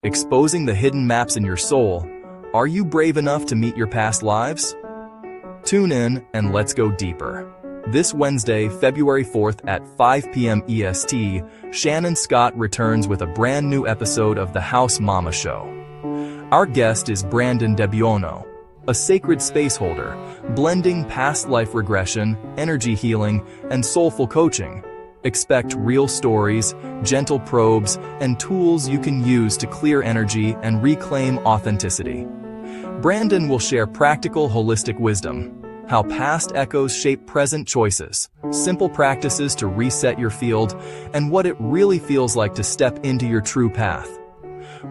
exposing the hidden maps in your soul. Are you brave enough to meet your past lives? Tune in and let's go deeper. This Wednesday, February 4th at 5 p.m. EST, Shannon Scott returns with a brand new episode of The House Mama Show. Our guest is Brandan Debuono, a sacred space holder, blending past life regression, energy healing, and soulful coaching. Expect real stories, gentle probes, and tools you can use to clear energy and reclaim authenticity. Brandan will share practical, holistic wisdom, how past echoes shape present choices, simple practices to reset your field, and what it really feels like to step into your true path.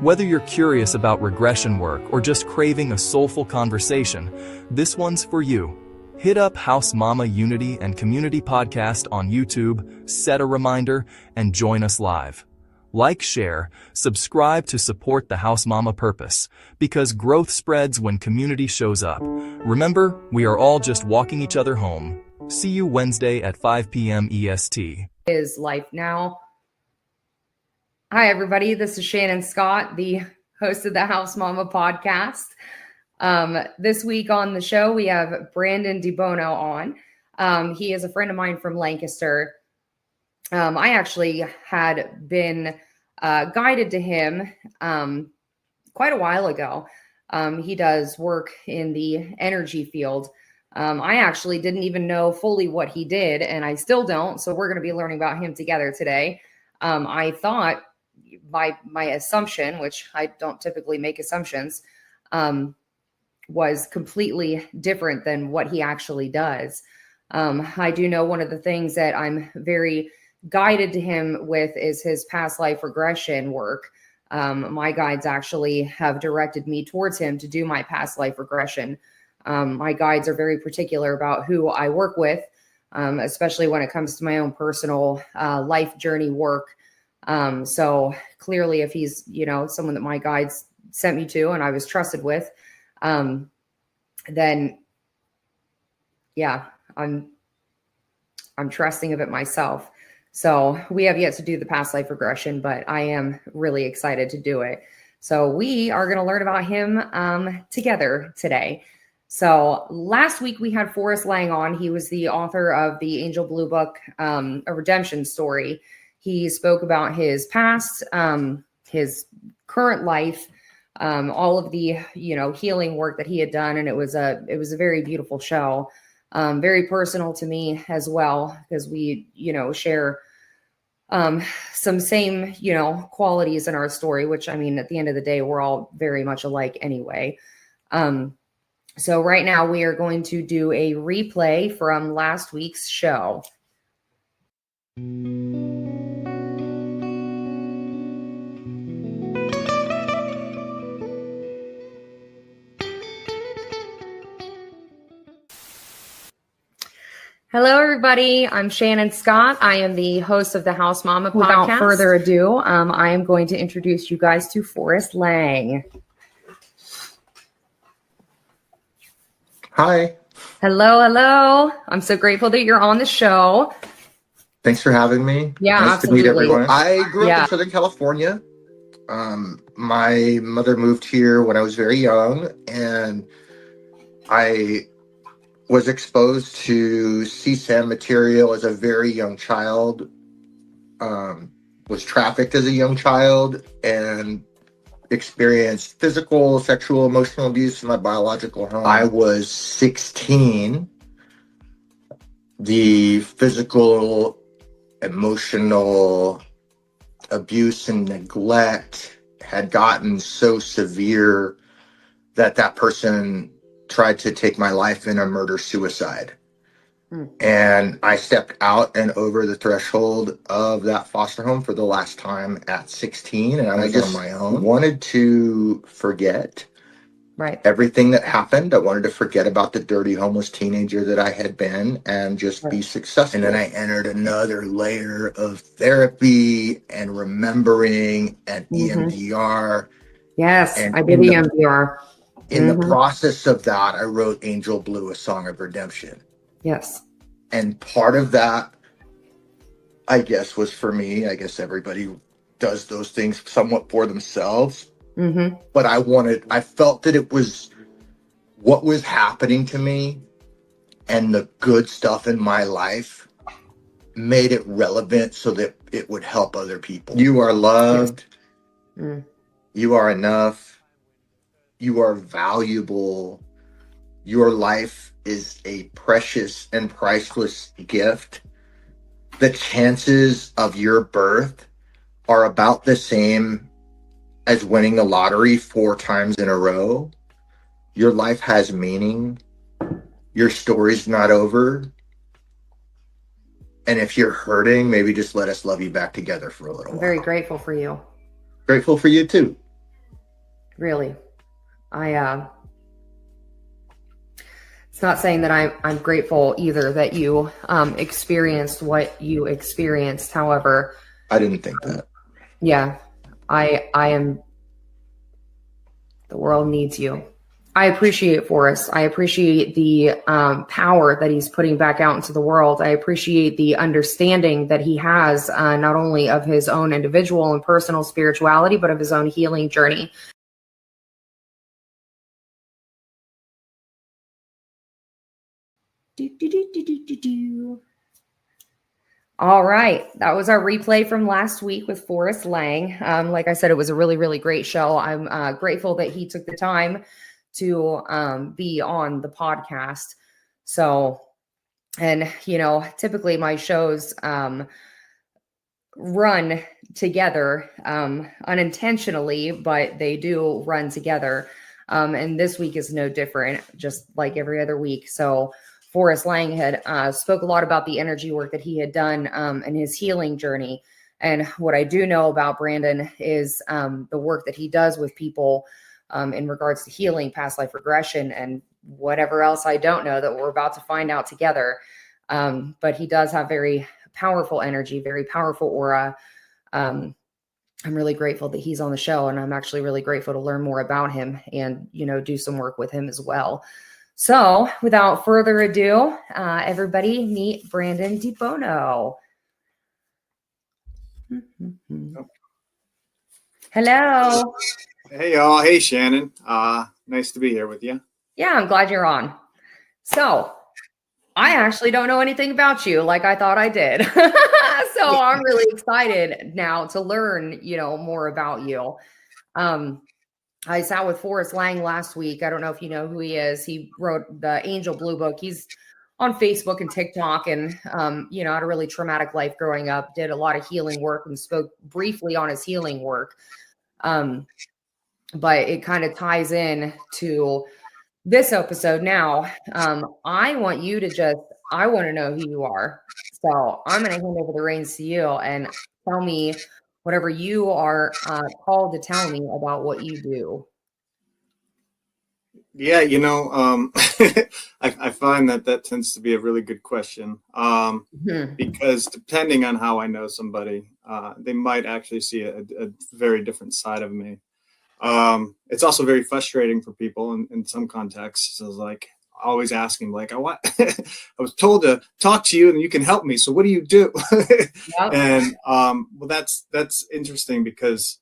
Whether you're curious about regression work or just craving a soulful conversation, this one's for you. Hit up House Mama Unity and Community Podcast on YouTube, set a reminder, and join us live. Like, share, subscribe to support the House Mama purpose, because growth spreads when community shows up. Remember, we are all just walking each other home. See you Wednesday at 5 p.m. EST. Is life now. Hi, everybody. This is Shannon Scott, the host of the House Mama podcast. This week on the show, we have Brandan Debuono on. He is a friend of mine from Lancaster. I actually had been guided to him quite a while ago. He does work in the energy field. I actually didn't even know fully what he did, and I still don't. So we're going to be learning about him together today. I thought my assumption, which I don't typically make assumptions, was completely different than what he actually does. I do know one of the things that I'm very guided to him with is his past life regression work. My guides actually have directed me towards him to do my past life regression. My guides are very particular about who I work with, especially when it comes to my own personal life journey work. So clearly, if he's, someone that my guides sent me to and I was trusted with, then yeah, I'm trusting of it myself. So we have yet to do the past life regression, but I am really excited to do it. So we are going to learn about him together today. So last week we had Forrest Lang on. He was the author of the Angel Blue book, A Redemption Story. He spoke about his past, his current life, all of the, healing work that he had done. And it was a very beautiful show. Very personal to me as well, because we, share some same, qualities in our story, which, I mean, at the end of the day, we're all very much alike anyway. So right now we are going to do a replay from last week's show. Hello, everybody. I'm Shannon Scott. I am the host of the House Mama podcast. Without further ado, I am going to introduce you guys to Forrest Lang. Hi. Hello. I'm so grateful that you're on the show. Thanks for having me. Yeah, nice absolutely. to meet everyone. I grew up in Southern California. My mother moved here when I was very young, and I was exposed to CSAM material as a very young child, was trafficked as a young child, and experienced physical, sexual, emotional abuse in my biological home. I was 16. The physical, emotional abuse and neglect had gotten so severe that person tried to take my life in a murder-suicide. And I stepped out and over the threshold of that foster home for the last time at 16, and I was on my own. Wanted to forget everything that happened. I wanted to forget about the dirty homeless teenager that I had been and just be successful. And then I entered another layer of therapy and remembering and EMDR. Yes, I did EMDR. In the process of that, I wrote Angel Blue, A Song of Redemption. Yes. And part of that, I guess, was for me. I guess everybody does those things somewhat for themselves. Mm-hmm. but I felt that it was what was happening to me and the good stuff in my life made it relevant so that it would help other people. You are loved. Mm. You are enough. You are valuable. Your life is a precious and priceless gift. The chances of your birth are about the same as winning the lottery 4 times in a row. Your life has meaning. Your story's not over. And if you're hurting, maybe just let us love you back together for a little I'm while. very grateful for you. Grateful for you too. Really. It's not saying that I'm grateful either that you experienced what you experienced. However, I didn't think that. yeah, I am. The world needs you. I appreciate Forrest. I appreciate the power that he's putting back out into the world. I appreciate the understanding that he has, not only of his own individual and personal spirituality, but of his own healing journey. All right. That was our replay from last week with Forrest Lang. Like I said, it was a really, really great show. I'm grateful that he took the time to be on the podcast. So, and, you know, typically my shows run together unintentionally, but they do run together. And this week is no different, just like every other week. So Forrest Lang had spoke a lot about the energy work that he had done in his healing journey. And what I do know about Brandan is the work that he does with people in regards to healing, past life regression, and whatever else I don't know that we're about to find out together. But he does have very powerful energy, very powerful aura. I'm really grateful that he's on the show, and I'm actually really grateful to learn more about him and, you know, do some work with him as well. So without further ado, everybody meet Brandan Debuono. Hello. Hey y'all. Hey Shannon. Nice to be here with you. Yeah, I'm glad you're on. So I actually don't know anything about you like I thought I did. So I'm really excited now to learn, you know, more about you. I sat with Forrest Lang last week. I don't know if you know who he is. He wrote the Angel Blue Book. He's on Facebook and TikTok and, you know, had a really traumatic life growing up, did a lot of healing work and spoke briefly on his healing work. But it kind of ties in to this episode now. I want you to I want to know who you are. So I'm going to hand over the reins to you and tell me whatever you are called to tell me about what you do. Yeah, you know, I find that tends to be a really good question because depending on how I know somebody, they might actually see a very different side of me. It's also very frustrating for people in some contexts. So it's like always asking, like, I was told to talk to you and you can help me. So what do you do? Yep. And well, that's interesting because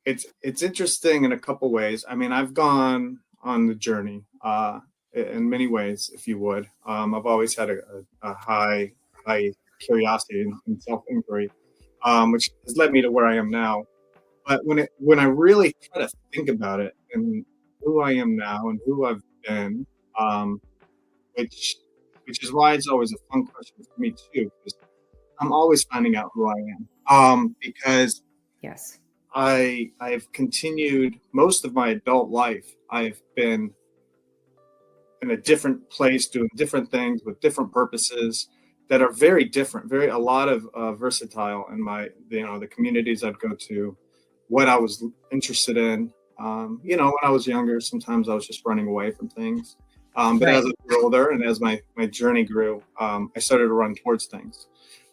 it's interesting in a couple ways. I mean, I've gone on the journey in many ways, if you would. I've always had a high curiosity and self-inquiry, which has led me to where I am now. But when I really try to think about it and who I am now and who I've been, which is why it's always a fun question for me too, because I'm always finding out who I am. Because yes, I've continued most of my adult life. I've been in a different place, doing different things with different purposes that are very different. A lot of versatile in the communities I'd go to. What I was interested in, when I was younger, sometimes I was just running away from things. But right. As I grew older and as my journey grew, I started to run towards things.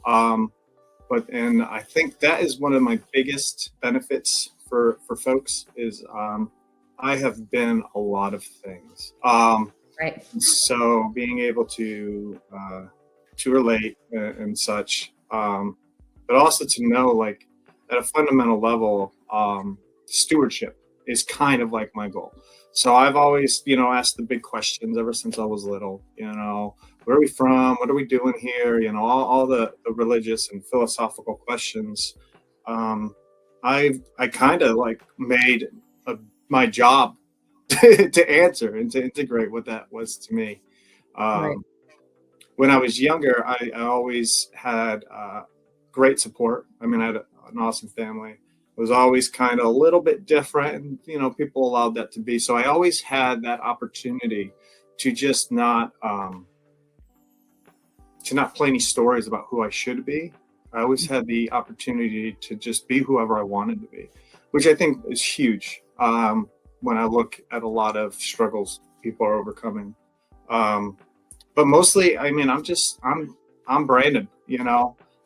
And I think that is one of my biggest benefits for folks is I have been a lot of things. Right. So being able to relate and such, but also to know, like, at a fundamental level, stewardship is kind of like my goal. So I've always, asked the big questions ever since I was little, where are we from? What are we doing here? All the religious and philosophical questions. I kind of like made my job to answer and to integrate what that was to me. Right. When I was younger, I always had great support. I mean, I had an awesome family. It was always kind of a little bit different, and people allowed that to be. So I always had that opportunity to just not play any stories about who I should be. I always had the opportunity to just be whoever I wanted to be, which I think is huge when I look at a lot of struggles people are overcoming. But mostly, I mean, I'm Brandan.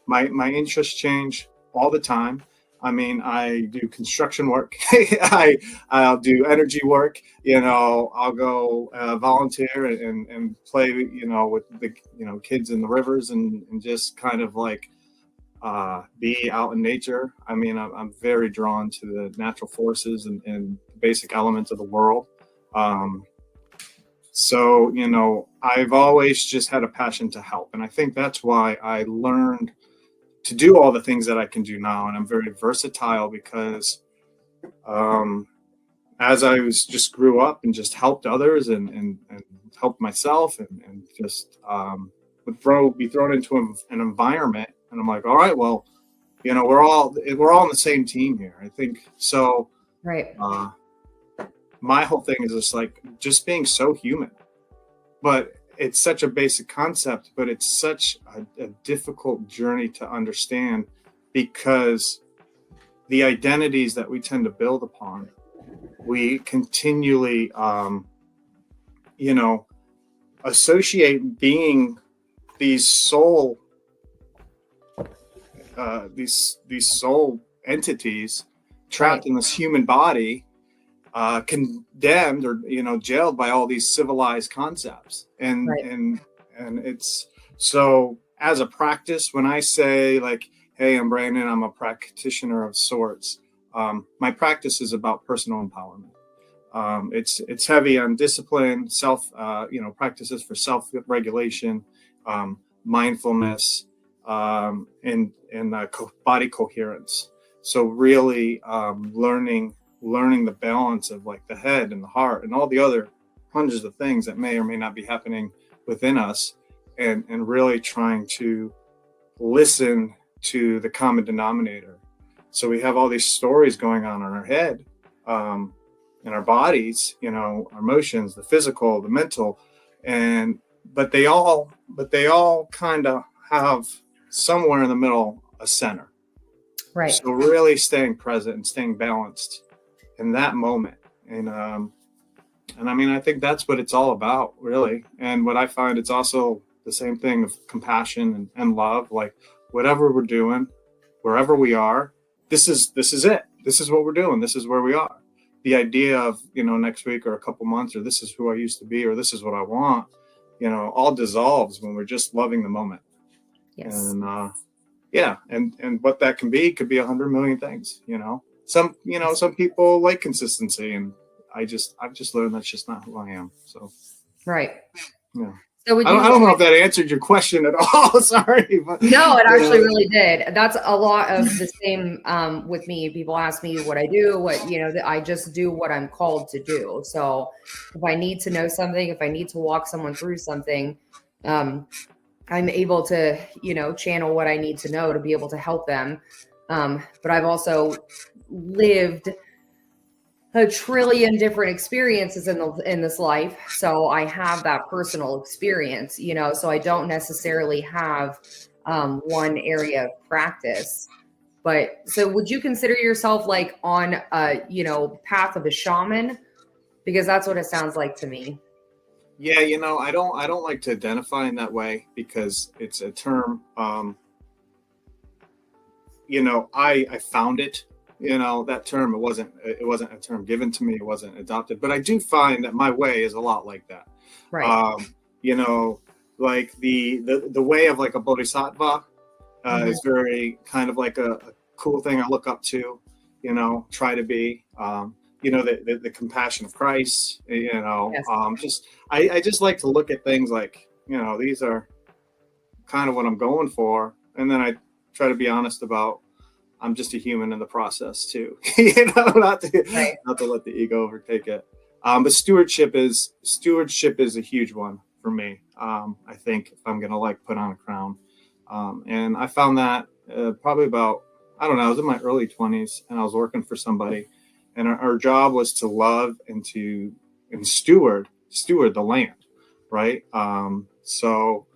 My interests change all the time. I mean, I do construction work. I'll do energy work. I'll go volunteer and play. With the kids in the rivers and just kind of like be out in nature. I mean, I'm very drawn to the natural forces and basic elements of the world. So I've always just had a passion to help, and I think that's why I learned to do all the things that I can do now. And I'm very versatile because as I was just grew up and just helped others and helped myself and just would be thrown into an environment. And I'm like, all right, well, we're all on the same team here. I think so. Right. My whole thing is just being so human, but it's such a basic concept, but it's such a difficult journey to understand because the identities that we tend to build upon, we continually, associate being these soul, these soul entities trapped in this human body, condemned or jailed by all these civilized concepts, and it's so as a practice, when I say like, hey, I'm Brandan, I'm a practitioner of sorts, my practice is about personal empowerment. It's heavy on discipline, practices for self-regulation, mindfulness, and body coherence. So really learning the balance of like the head and the heart and all the other hundreds of things that may or may not be happening within us, and really trying to listen to the common denominator. So we have all these stories going on in our head, in our bodies, our emotions, the physical, the mental, but they all kind of have somewhere in the middle a center. Right. So really staying present and staying balanced in that moment. And I mean, I think that's what it's all about, really. And what I find, it's also the same thing of compassion and love. Like whatever we're doing, wherever we are, this is it. This is what we're doing. This is where we are. The idea of, next week or a couple months, or this is who I used to be, or this is what I want, all dissolves when we're just loving the moment. Yes. And and what that could be 100 million things. Some people like consistency, and I've just learned that's just not who I am. So right. Yeah. So I don't know if that answered your question at all. Sorry, but no, it actually really did. That's a lot of the same with me. People ask me what I do, I just do what I'm called to do. So if I need to know something, if I need to walk someone through something, I'm able to, channel what I need to know to be able to help them. But I've also lived a trillion different experiences in this life. So I have that personal experience, so I don't necessarily have one area of practice. But so would you consider yourself like on a, path of a shaman? Because that's what it sounds like to me. Yeah, I don't like to identify in that way because it's a term, I found it. That term, it wasn't a term given to me. It wasn't adopted, but I do find that my way is a lot like that. Right. Like the way of like a bodhisattva is very kind of like a cool thing I look up to, try to be, the compassion of Christ, Yes. I just like to look at things like, these are kind of what I'm going for. And then I try to be honest about, I'm just a human in the process too, not Right. to let the ego overtake it. But stewardship is a huge one for me. I think if I'm going to put on a crown, and I found that probably about, I don't know, I was in my early 20s and I was working for somebody, and our job was to love and steward the land. Right. So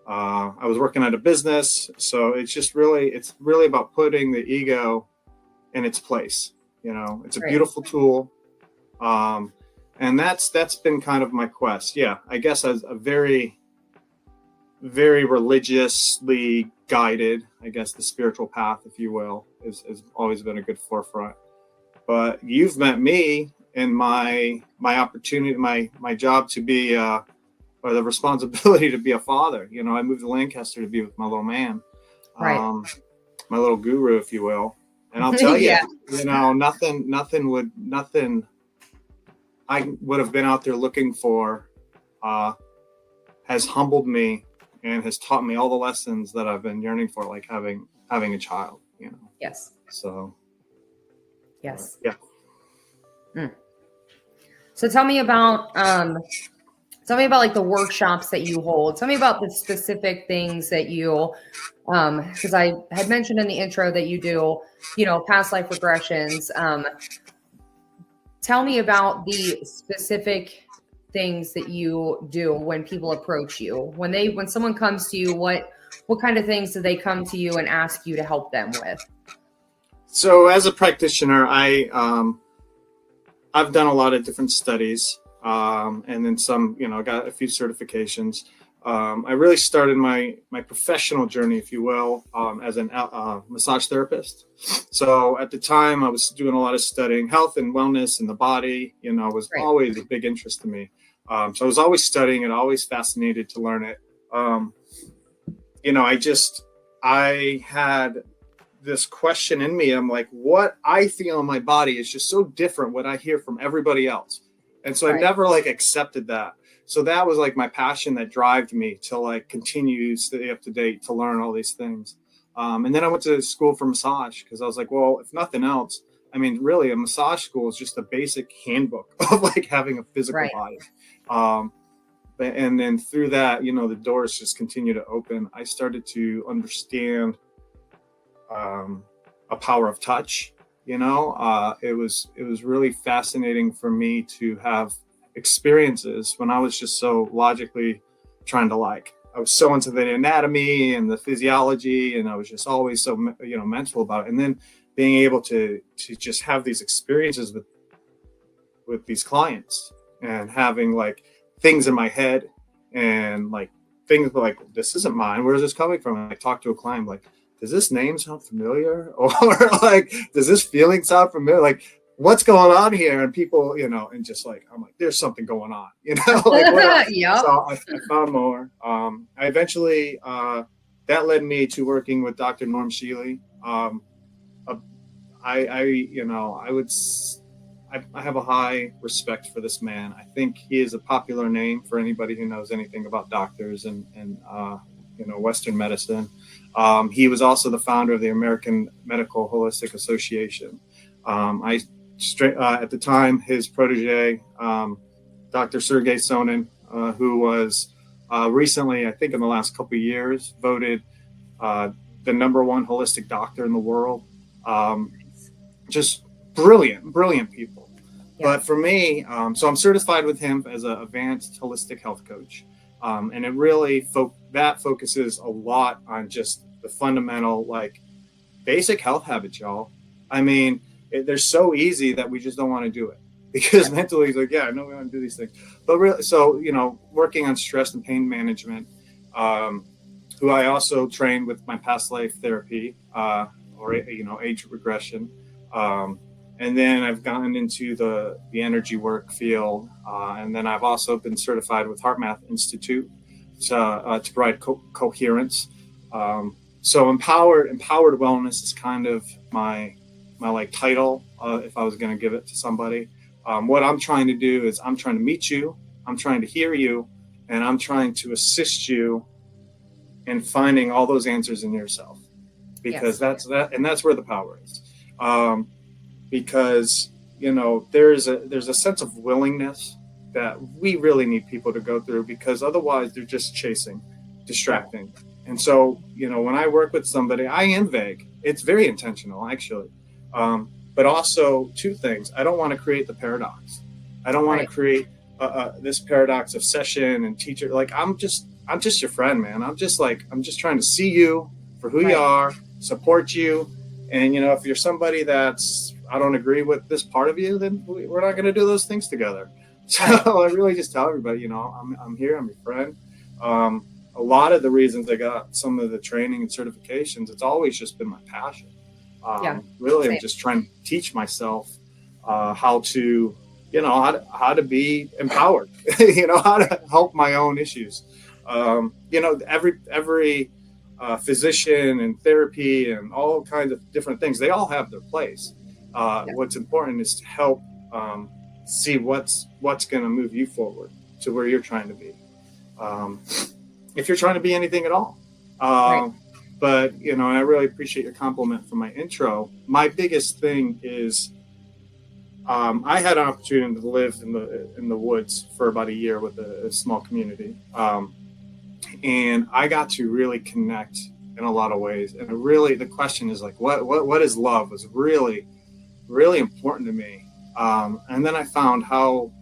I was working at a business. So it's really about putting the ego in its place. It's a Right. beautiful tool. And that's been kind of my quest. Yeah. I guess as a very, very religiously guided, I guess the spiritual path, if you will, has always been a good forefront. But you've met me in my opportunity, my job to be, or the responsibility to be a father. I moved to Lancaster to be with my little man, Right. my little guru, if you will. And I'll tell you, Yeah. nothing I would have been out there looking for has humbled me and has taught me all the lessons that I've been yearning for, like having a child, Yes. So, Yes. yeah. So tell me about like the workshops that you hold. Tell me about the specific things that you, because I had mentioned in the intro that you do, past life regressions. Tell me about the specific things that you do when people approach you. When someone comes to you, what kind of things do they come to you and ask you to help them with? So as a practitioner, I've done a lot of different studies, and then some, got a few certifications. I really started my professional journey, if you will, as a massage therapist. So at the time I was doing a lot of studying health and wellness in the body, was Right. always a big interest to me. So I was always studying it, always fascinated to learn it. I had this question in me. I'm like, what I feel in my body is just so different what I hear from everybody else. And so I never accepted that. So that was my passion that drove me to continue to stay up to date, to learn all these things. And then I went to school for massage because I was like, well, if nothing else, I mean, really a massage school is just a basic handbook of having a physical body. And then through that, the doors just continue to open. I started to understand a power of touch. It was really fascinating for me to have experiences when I was just so logically trying to I was so into the anatomy and the physiology, and I was just always so mental about it. And then being able to just have these experiences with these clients and having things in my head and things like, this isn't mine. Where is this coming from? And I talk to a client does this name sound familiar? Or does this feeling sound familiar? What's going on here? And people, and just I'm like, there's something going on, Yep. So I found more. I eventually, that led me to working with Dr. Norm Shealy. I have a high respect for this man. I think he is a popular name for anybody who knows anything about doctors and Western medicine. He was also the founder of the American Medical Holistic Association. At the time, his protege, Dr. Sergey Sonin, who was recently, I think in the last couple of years, voted the #1 holistic doctor in the world. Just brilliant people. Yeah. But for me, so I'm certified with him as an advanced holistic health coach. And it really focuses a lot on just the fundamental, basic health habits, y'all. I mean, they're so easy that we just don't want to do it because mentally it's yeah, I know we want to do these things. But really, so, working on stress and pain management, who I also trained with my past life therapy, or, age regression. And then I've gotten into the energy work field. And then I've also been certified with HeartMath Institute to provide coherence. So empowered wellness is kind of my like title, if I was going to give it to somebody. What I'm trying to do is I'm trying to meet you, I'm trying to hear you, and I'm trying to assist you in finding all those answers in yourself, because that's where the power is. Because there's a sense of willingness that we really need people to go through, because otherwise they're just chasing, distracting. And so, when I work with somebody, I am vague. It's very intentional, actually. But also two things. I don't want to create the paradox. I don't want to create this paradox of session and teacher. Like, I'm just your friend, man. I'm just trying to see you for who you are, support you. And, if you're somebody I don't agree with this part of you, then we're not going to do those things together. So I really just tell everybody, I'm here, I'm your friend. A lot of the reasons I got some of the training and certifications, it's always just been my passion. Really, I'm just trying to teach myself how to, how to be empowered, how to help my own issues. Every physician and therapy and all kinds of different things, they all have their place. What's important is to help see what's going to move you forward to where you're trying to be. If you're trying to be anything at all. But, and I really appreciate your compliment for my intro. My biggest thing is I had an opportunity to live in the woods for about a year with a small community. And I got to really connect in a lot of ways. And really, the question is like, what is love was really, really important to me. And then I found how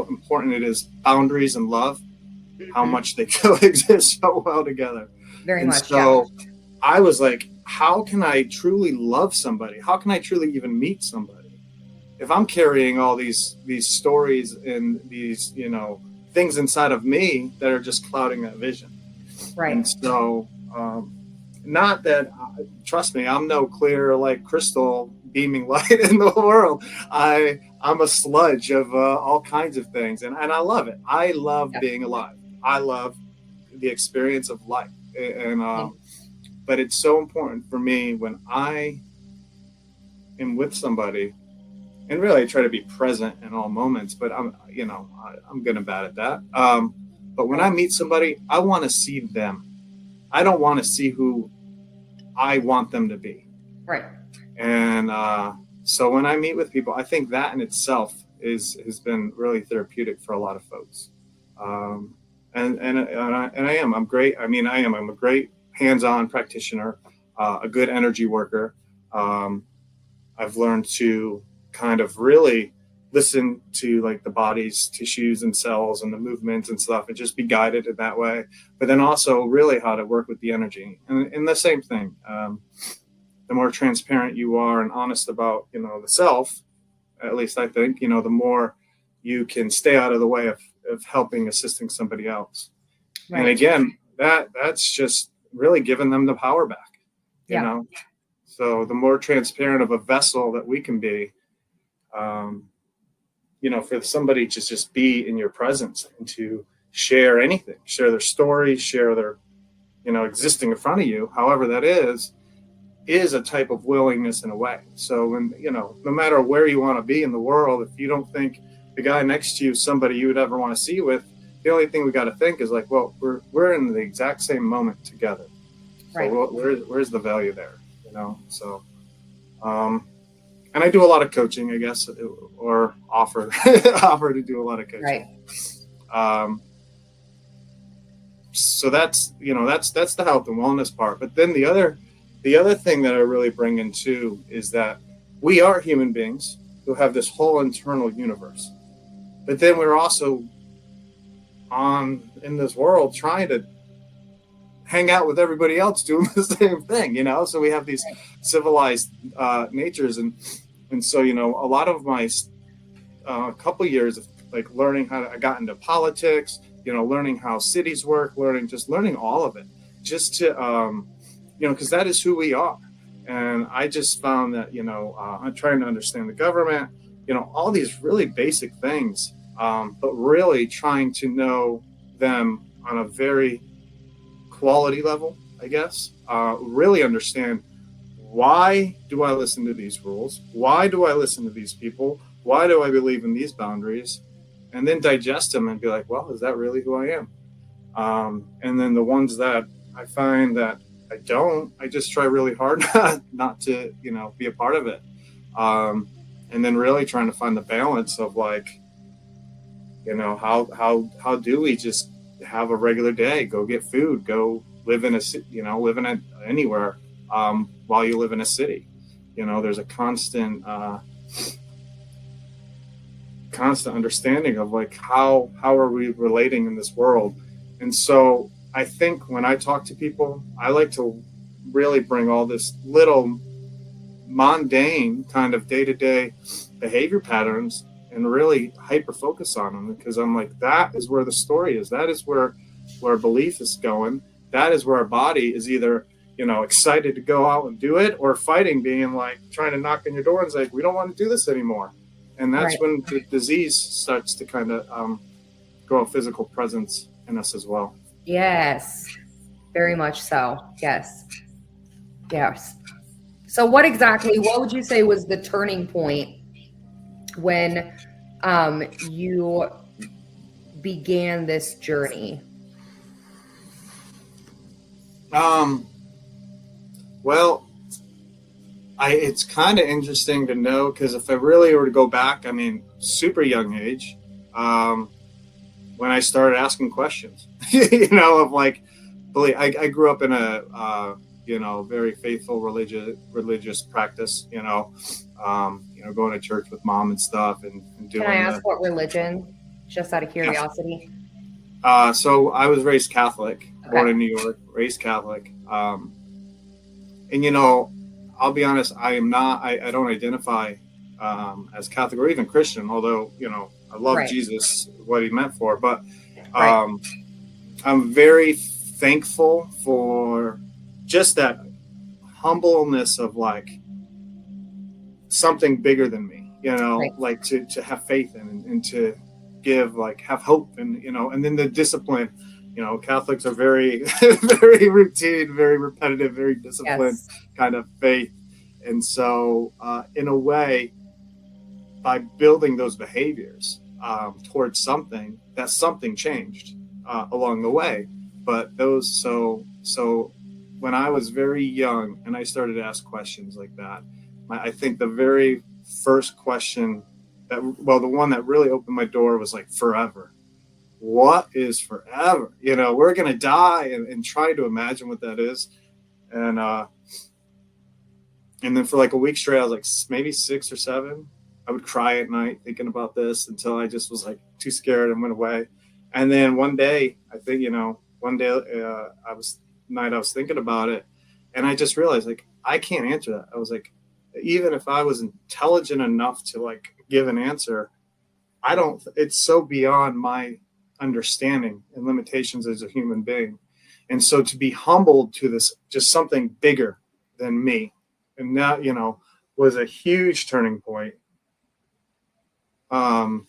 important it is, boundaries and love, how much they coexist so well together. Very much. So I was like, how can I truly love somebody? How can I truly even meet somebody if I'm carrying all these stories and these, things inside of me that are just clouding that vision? Right. And so, not that, trust me, I'm no clear like crystal beaming light in the world. I'm a sludge of all kinds of things, and I love it. I love being alive. I love the experience of life, and but it's so important for me when I am with somebody, and really I try to be present in all moments. But I'm good and bad at that. But when I meet somebody, I want to see them. I don't want to see who I want them to be. Right. And so when I meet with people, I think that in itself has been really therapeutic for a lot of folks. And I am. I'm great. I mean, I'm a great hands-on practitioner, a good energy worker. I've learned to kind of really listen to like the body's tissues and cells and the movements and stuff, and just be guided in that way. But then also really how to work with the energy, and the same thing. The more transparent you are and honest about, the self, at least I think, the more you can stay out of the way of helping, assisting somebody else. Right. And again, that's just really giving them the power back, you know? So the more transparent of a vessel that we can be, for somebody to just be in your presence and to share anything, share their story, share their, existing in front of you, however that is a type of willingness in a way. So when, no matter where you want to be in the world, if you don't think the guy next to you is somebody you would ever want to see with, the only thing we got to think is like, well, we're in the exact same moment together. Right. So where's the value there? So, and I do a lot of coaching, I guess, or offer to do a lot of coaching. Right. So that's the health and wellness part. But then the other thing that I really bring in too is that we are human beings who have this whole internal universe, but then we're also in this world trying to hang out with everybody else doing the same thing, so we have these civilized natures, and so a lot of my couple years of like learning how I got into politics, learning how cities work, learning all of it, just to because that is who we are. And I just found that I'm trying to understand the government, all these really basic things, but really trying to know them on a very quality level, I guess, really understand, why do I listen to these rules? Why do I listen to these people? Why do I believe in these boundaries? And then digest them and be like, well, is that really who I am? And then the ones that I find that I don't, I just try really hard not to, be a part of it. And then really trying to find the balance of like, how do we just have a regular day, go get food, go live in anywhere, while you live in a city. There's a constant understanding of like, how are we relating in this world? And so I think when I talk to people, I like to really bring all this little mundane kind of day-to-day behavior patterns and really hyper focus on them, because I'm like, that is where the story is. That is where belief is going. That is where our body is either, excited to go out and do it, or fighting, being like trying to knock on your door and say, we don't want to do this anymore. And that's when the disease starts to kind of grow a physical presence in us as well. Yes, very much so. Yes. So what would you say was the turning point when you began this journey? Well, it's kind of interesting to know, because if I really were to go back, super young age, when I started asking questions, of like, believe. I grew up in a very faithful religious practice, going to church with mom and stuff, and doing. Can I ask what religion, just out of curiosity? So I was raised Catholic, born in New York, raised Catholic. And I'll be honest, I am not, I don't identify as Catholic or even Christian, although, I love Jesus, what he meant for, but I'm very thankful for just that humbleness of like something bigger than me, like to have faith in, and to give, like, have hope, and, and then the discipline. Catholics are very, very routine, very repetitive, very disciplined kind of faith. And so, in a way, by building those behaviors towards something, that something changed along the way. But so when I was very young and I started to ask questions like that, I think the very first question the one that really opened my door was like, forever. What is forever? We're going to die, and try to imagine what that is. And then for like a week straight, I was like maybe 6 or 7. I would cry at night thinking about this until I just was like too scared and went away. And then one day, I think, I was thinking about it, and I just realized, like, I can't answer that. I was like, even if I was intelligent enough to like give an answer, it's so beyond my understanding and limitations as a human being. And so to be humbled to this, just something bigger than me, and that, was a huge turning point. Well,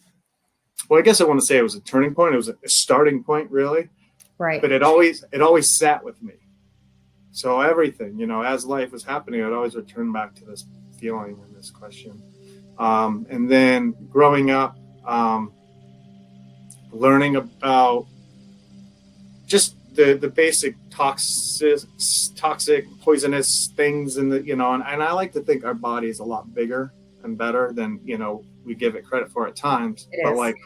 I guess I want to say it was a turning point. It was a starting point, really. Right. But it always sat with me. So everything, as life was happening, I'd always return back to this feeling and this question. And then growing up, learning about just the basic toxic, poisonous things in the, and I like to think our body is a lot bigger and better than, we give it credit for at times. But like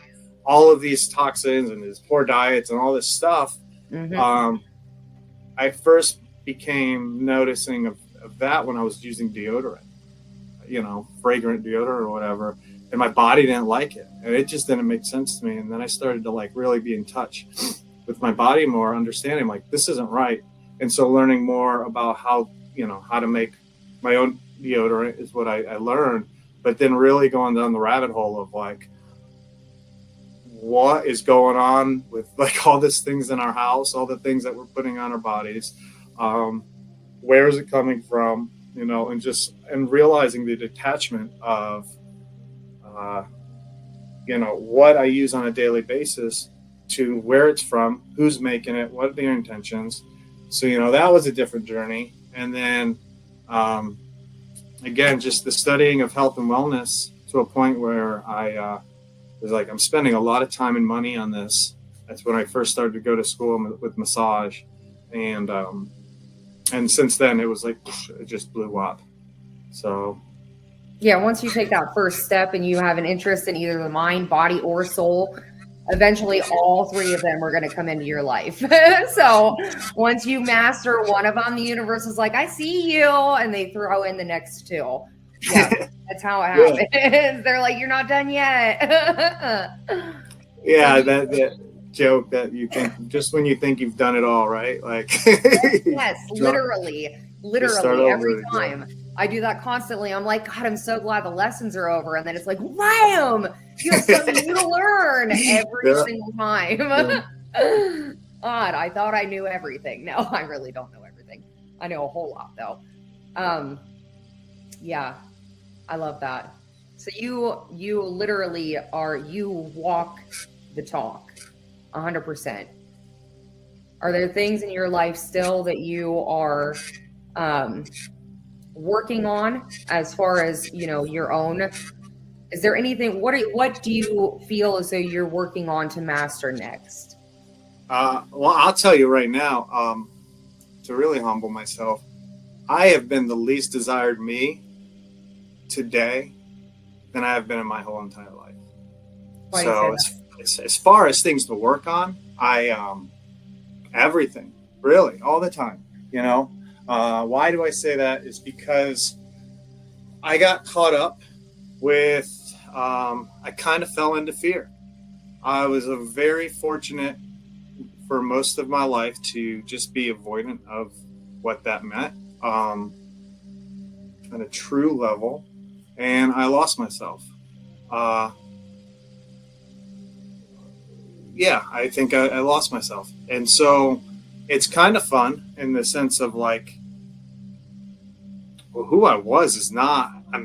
all of these toxins and these poor diets and all this stuff, I first became noticing of that when I was using deodorant, fragrant deodorant or whatever, and my body didn't like it, and it just didn't make sense to me. And then I started to like really be in touch with my body more, understanding like this isn't right. And so learning more about how to make my own deodorant is what I learned. But then really going down the rabbit hole of like, what is going on with like all these things in our house, all the things that we're putting on our bodies, where is it coming from, and realizing the detachment of what I use on a daily basis to where it's from, who's making it, what are their intentions, So, that was a different journey. And then, again, just the studying of health and wellness to a point where I was like, I'm spending a lot of time and money on this. That's when I first started to go to school with massage. And since then, it was like, it just blew up. So. Yeah, once you take that first step and you have an interest in either the mind, body, or soul, eventually all three of them are going to come into your life. So once you master one of them, the universe is like, I see you, and they throw in the next two. Yeah, that's how it happens. Yeah. They're like, you're not done yet. Yeah, that joke that you think just when you think you've done it all, right? Like yes, literally every time. I do that constantly. I'm like, God, I'm so glad the lessons are over. And then it's like, wham! You have something new to learn every single time. Yeah. God, I thought I knew everything. No, I really don't know everything. I know a whole lot though. Yeah, I love that. So you literally you walk the talk 100%. Are there things in your life still that you are working on as far as, your own? Is there anything, what do you feel as though you're working on to master next? Well, I'll tell you right now, to really humble myself, I have been the least desired me today than I have been in my whole entire life. Why so as far as things to work on, everything, really, all the time, why do I say that? Is because I got caught up with, I kind of fell into fear. I was very fortunate for most of my life to just be avoidant of what that meant on a true level. And I lost myself. Yeah, I think I lost myself. And so it's kind of fun in the sense of like, well, who I was is not, I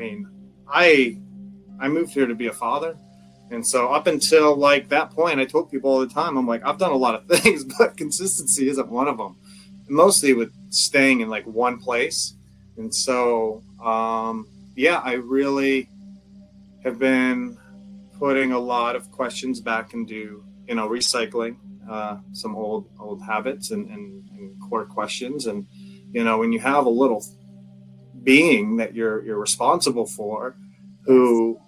moved here to be a father. And so up until like that point, I told people all the time, I'm like, I've done a lot of things, but consistency isn't one of them. Mostly with staying in like one place. And so, yeah, I really have been putting a lot of questions back into, recycling some old habits and core questions. And, when you have a little being that you're responsible for, who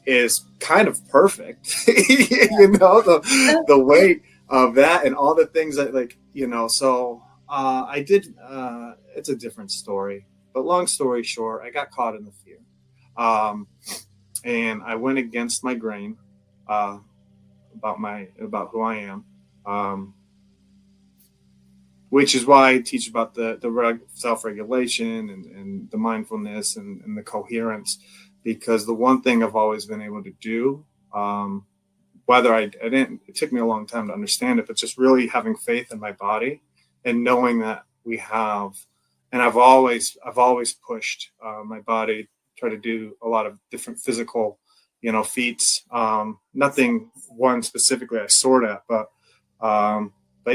is kind of perfect, the weight of that and all the things that so I did, it's a different story, but long story short, I got caught in the fear. And I went against my grain, about who I am. Which is why I teach about the self-regulation and the mindfulness and the coherence, because the one thing I've always been able to do, whether I didn't, it took me a long time to understand it, but just really having faith in my body and knowing that we have, and I've always pushed my body, try to do a lot of different physical, feats, nothing one specifically I soared at, but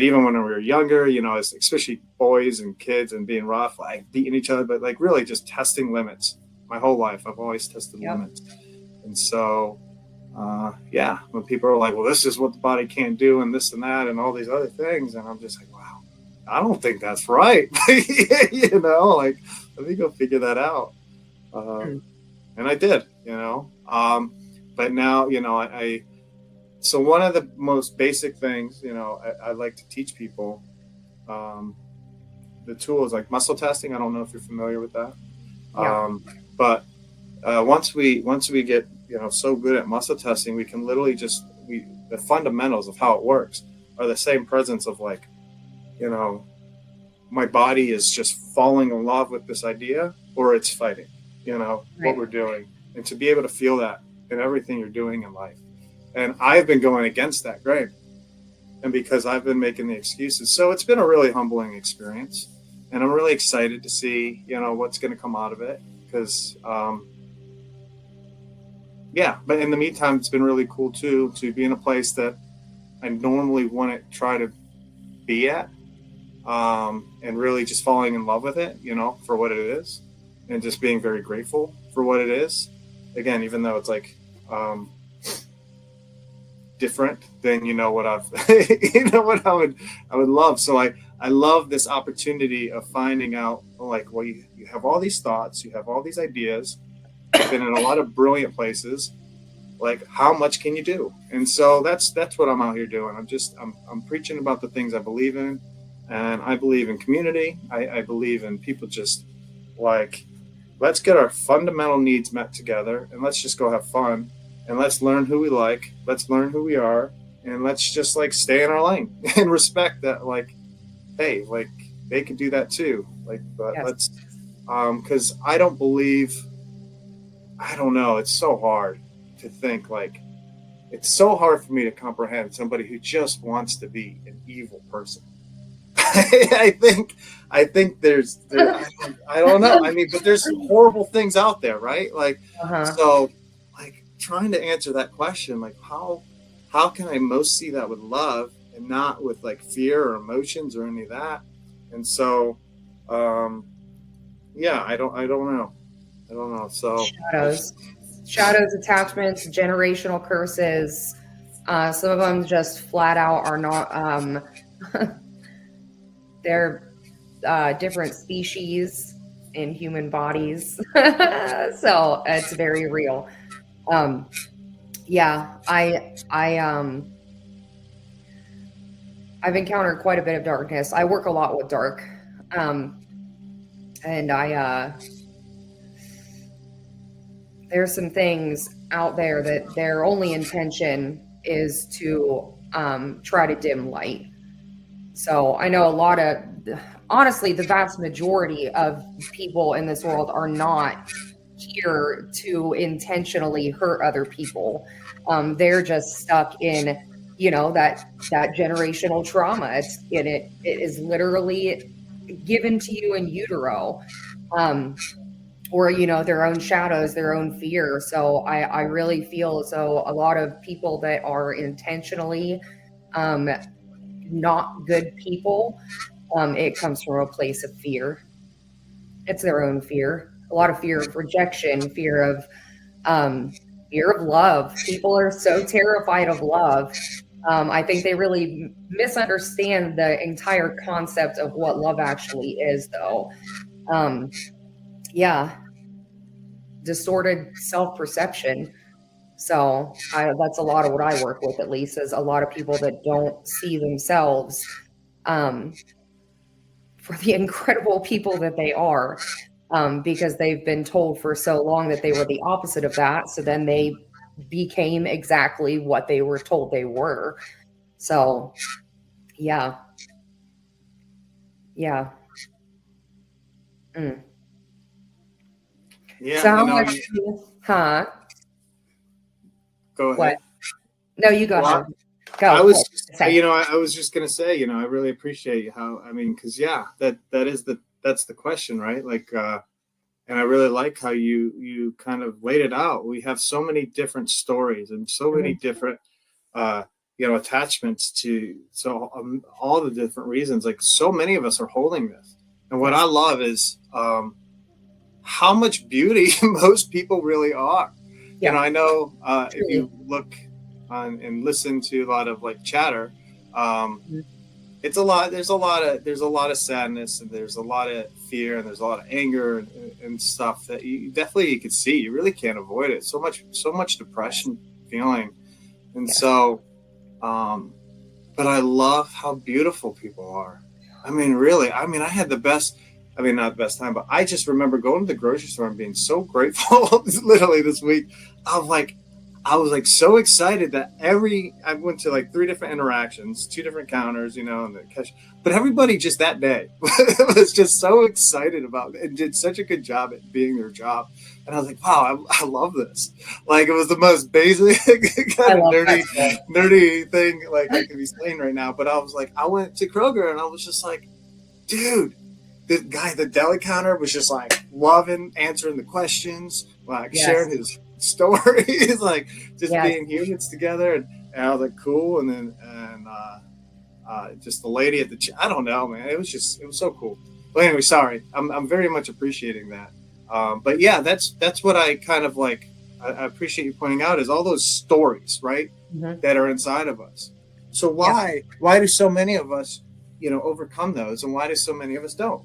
even when we were younger, especially boys and kids and being rough, like beating each other, but like really just testing limits. My whole life, I've always tested limits. And so, yeah, when people are like, well, this is what the body can't do and this and that and all these other things. And I'm just like, wow, I don't think that's right. Like, let me go figure that out. And I did, but now, so one of the most basic things, I like to teach people, the tools like muscle testing. I don't know if you're familiar with that. Yeah. But once we get, so good at muscle testing, we can literally the fundamentals of how it works are the same presence of like, my body is just falling in love with this idea or it's fighting, right. What we're doing, and to be able to feel that in everything you're doing in life. And I've been going against that grain, and because I've been making the excuses. So it's been a really humbling experience, and I'm really excited to see, what's going to come out of it. Because, yeah, but in the meantime, it's been really cool too, to be in a place that I normally wouldn't try to be at. and really just falling in love with it, for what it is, and just being very grateful for what it is. Again, even though it's like different than what I've what I would love. So I love this opportunity of finding out, like, well, you have all these thoughts, you have all these ideas, you've been in a lot of brilliant places. Like, how much can you do? And so that's what I'm out here doing. I'm preaching about the things I believe in, and I believe in community. I believe in people just like, let's get our fundamental needs met together, and let's just go have fun, and let's learn who we like, let's learn who we are, and let's just like stay in our lane and respect that, like, hey, like they could do that too. Like, but Yes. let's, because I don't know, it's so hard to think, like, it's so hard for me to comprehend somebody who just wants to be an evil person. I think there's I don't know. I mean, but there's horrible things out there, right? Like, so, like, trying to answer that question, like, how can I most see that with love and not with like fear or emotions or any of that? And so, yeah, I don't know. So Shadows, attachments, generational curses. Some of them just flat out are not. They're different species in human bodies, so it's very real. Yeah, I've encountered quite a bit of darkness. I work a lot with dark, and there's some things out there that their only intention is to try to dim light. So I know honestly, the vast majority of people in this world are not here to intentionally hurt other people. They're just stuck in, that generational trauma. It is literally given to you in utero. Or, their own shadows, their own fear. So I really feel as though a lot of people that are intentionally not good people, it comes from a place of fear. It's their own fear. A lot of fear of rejection, fear of love. People are so terrified of love. I think they really misunderstand the entire concept of what love actually is, though. Yeah, distorted self-perception. So that's a lot of what I work with, at least, is a lot of people that don't see themselves for the incredible people that they are, because they've been told for so long that they were the opposite of that. So then they became exactly what they were told they were. So, yeah. Yeah. Mm. Yeah. So how much, Go ahead. What? No, you go ahead. Go. I was just gonna say, I really appreciate how, because that's the question, right? Like, and I really like how you kind of laid it out. We have so many different stories and so many different, attachments to all the different reasons. Like, so many of us are holding this, and what I love is how much beauty most people really are. Yeah. I know if you look on and listen to a lot of like chatter, it's a lot. There's a lot of sadness, and there's a lot of fear, and there's a lot of anger and stuff that you could see. You really can't avoid it. So much depression feeling, and so, but I love how beautiful people are. Really. I had the best. Not the best time, but I just remember going to the grocery store and being so grateful. Literally this week, I was like so excited that I went to like 3 different interactions, 2 different counters, and the cash, but everybody just that day was just so excited about it and did such a good job at being their job. And I was like, wow, I love this. Like, it was the most basic kind of nerdy thing like I could be saying right now. But I was like, I went to Kroger and I was just like, dude, the guy at the deli counter was just like loving answering the questions, like sharing his stories, like just being humans together. And I was like, cool. And then, just the lady at the, I don't know, man. It was so cool. But anyway, sorry. I'm very much appreciating that. But yeah, that's what I kind of like, I appreciate you pointing out is all those stories, right? Mm-hmm. That are inside of us. So why do so many of us, overcome those, and why do so many of us don't?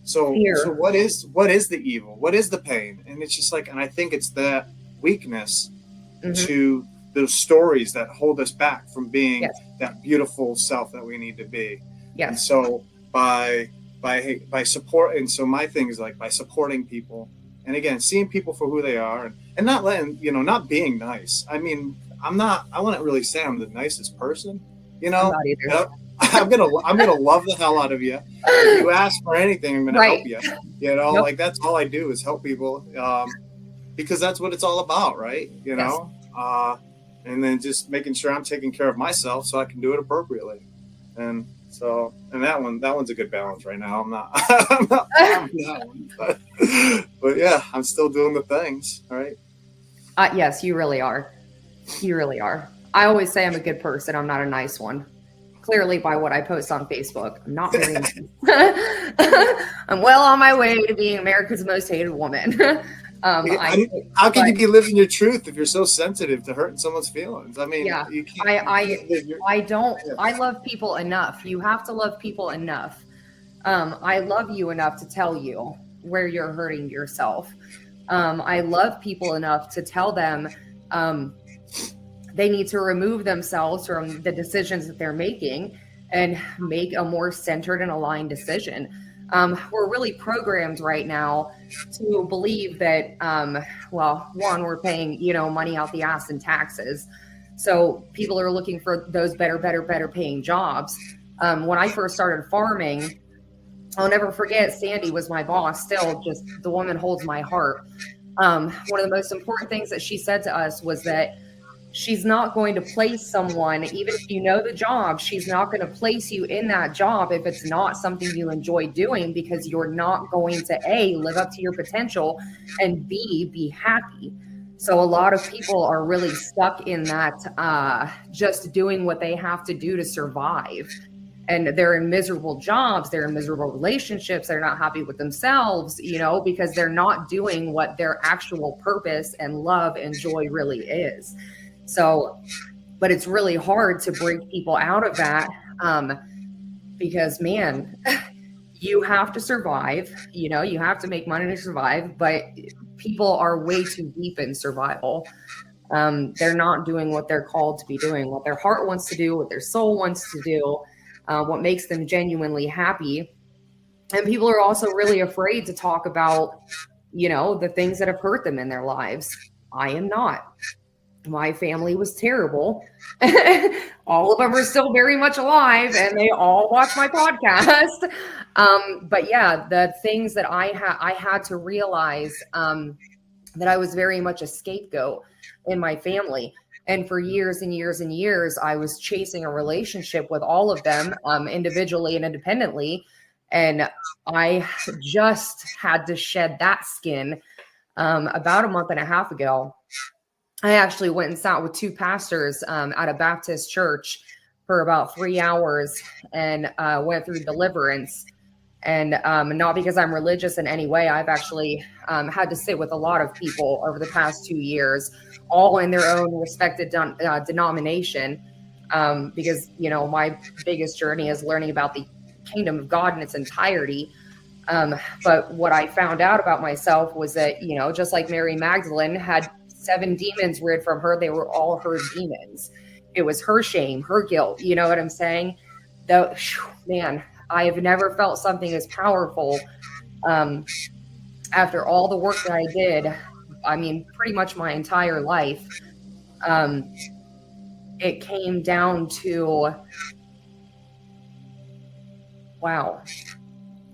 So Fear. what is the evil? What is the pain? And it's just like, and I think it's that weakness to those stories that hold us back from being that beautiful self that we need to be. Yes. And so by support, and so my thing is like by supporting people, and again, seeing people for who they are, and not letting, not being nice. I mean, I wouldn't really say I'm the nicest person, I'm not either. I'm gonna love the hell out of you. If you ask for anything, I'm gonna help you. Like that's all I do is help people, because that's what it's all about, right? And then just making sure I'm taking care of myself so I can do it appropriately. And so, and that one's a good balance right now. I'm not on that one, but yeah, I'm still doing the things, right? Yes, you really are. You really are. I always say I'm a good person. I'm not a nice one. Clearly by what I post on Facebook. I'm not very nice. I'm well on my way to being America's most hated woman. How can you be living your truth if you're so sensitive to hurting someone's feelings? I mean, you can't. I love people enough. You have to love people enough. I love you enough to tell you where you're hurting yourself. I love people enough to tell them they need to remove themselves from the decisions that they're making and make a more centered and aligned decision. We're really programmed right now to believe that, one, we're paying, money out the ass in taxes. So people are looking for those better paying jobs. When I first started farming, I'll never forget, Sandy was my boss, still just the woman holds my heart. One of the most important things that she said to us was that she's not going to place someone, even if you know the job, she's not going to place you in that job if it's not something you enjoy doing, because you're not going to A, live up to your potential, and B, be happy. So a lot of people are really stuck in that just doing what they have to do to survive. And they're in miserable jobs, they're in miserable relationships, they're not happy with themselves, because they're not doing what their actual purpose and love and joy really is. So, but it's really hard to break people out of that, because, man, you have to survive, you have to make money to survive, but people are way too deep in survival. They're not doing what they're called to be doing, what their heart wants to do, what their soul wants to do, what makes them genuinely happy. And people are also really afraid to talk about, the things that have hurt them in their lives. I am not. My family was terrible. All of them are still very much alive, and they all watch my podcast. But yeah, the things that I had to realize that I was very much a scapegoat in my family. And for years and years and years, I was chasing a relationship with all of them, individually and independently. And I just had to shed that skin about a month and a half ago. I actually went and sat with two pastors at a Baptist church for about 3 hours and went through deliverance. And not because I'm religious in any way. I've actually had to sit with a lot of people over the past 2 years, all in their own respected denomination, because, my biggest journey is learning about the kingdom of God in its entirety. But what I found out about myself was that, just like Mary Magdalene had 7 demons rid from her, they were all her demons. It was her shame, her guilt. You know what I'm saying? Though, man, I have never felt something as powerful after all the work that I did. I mean, pretty much my entire life. It came down to,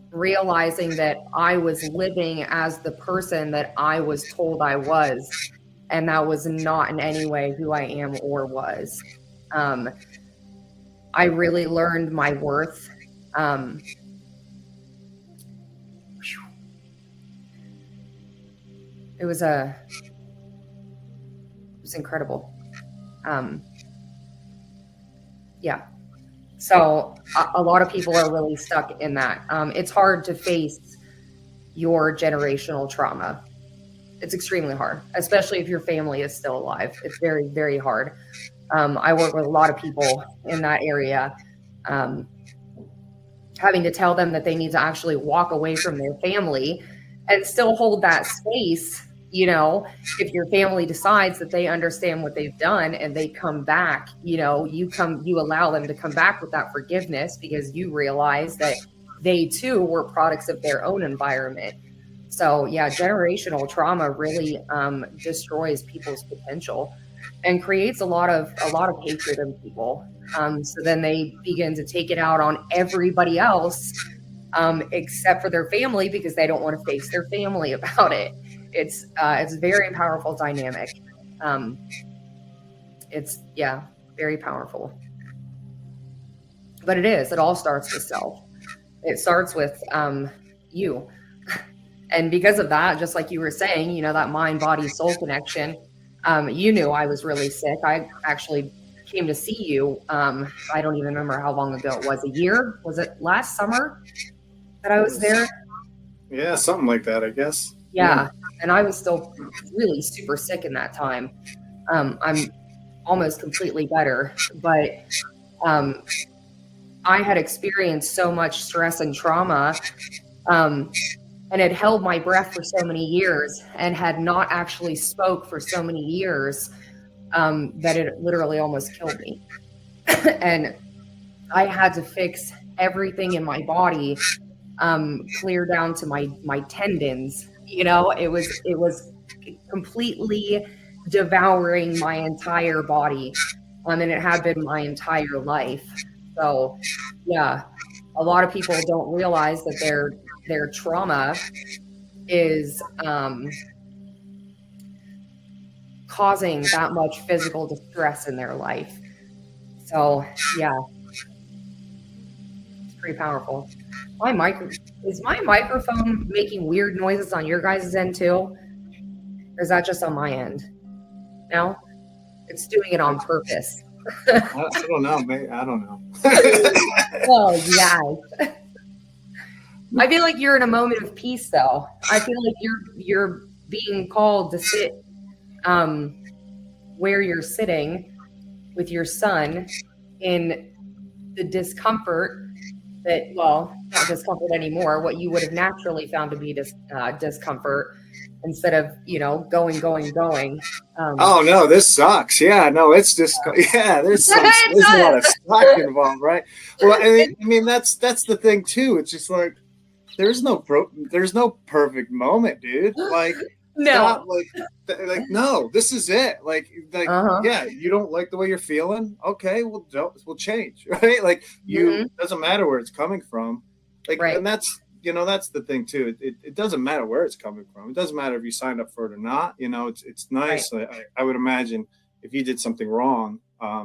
realizing that I was living as the person that I was told I was. And that was not in any way who I am or was. I really learned my worth. It was incredible. Yeah. So a lot of people are really stuck in that. It's hard to face your generational trauma. It's extremely hard, especially if your family is still alive. It's very, very hard. I work with a lot of people in that area, having to tell them that they need to actually walk away from their family and still hold that space. If your family decides that they understand what they've done and they come back, you allow them to come back with that forgiveness, because you realize that they too were products of their own environment. So yeah, generational trauma really destroys people's potential and creates a lot of hatred in people. So then they begin to take it out on everybody else, except for their family, because they don't want to face their family about it. It's a very powerful dynamic. It's very powerful. But it all starts with self. It starts with you. And because of that, just like you were saying, that mind, body, soul connection, you knew I was really sick. I actually came to see you. I don't even remember how long ago it was. A year? Was it last summer that I was there? Yeah, something like that, I guess. Yeah. And I was still really super sick in that time. I'm almost completely better, but I had experienced so much stress and trauma, and had held my breath for so many years and had not actually spoke for so many years, that it literally almost killed me. And I had to fix everything in my body, clear down to my tendons. It was completely devouring my entire body, and it had been my entire life. So yeah, a lot of people don't realize that their trauma is causing that much physical distress in their life. So yeah, it's pretty powerful. Is my microphone making weird noises on your guys' end too? Or is that just on my end? No? It's doing it on purpose. I don't know, mate. I don't know. Oh, yeah. I feel like you're in a moment of peace, though. I feel like you're being called to sit where you're sitting with your son in the discomfort that, well, not discomfort anymore, what you would have naturally found to be discomfort, instead of, going. Oh no, this sucks. Yeah, no, it's just there's a lot of suck involved, right? Well, I mean that's the thing too. It's just like there's no perfect moment, dude. Like no, like no, this is it. Like yeah, you don't like the way you're feeling. Okay, we'll change, right? Like doesn't matter where it's coming from. Like, right. And that's that's the thing too. It doesn't matter where it's coming from. It doesn't matter if you signed up for it or not. It's nice. Right. I would imagine if you did something wrong,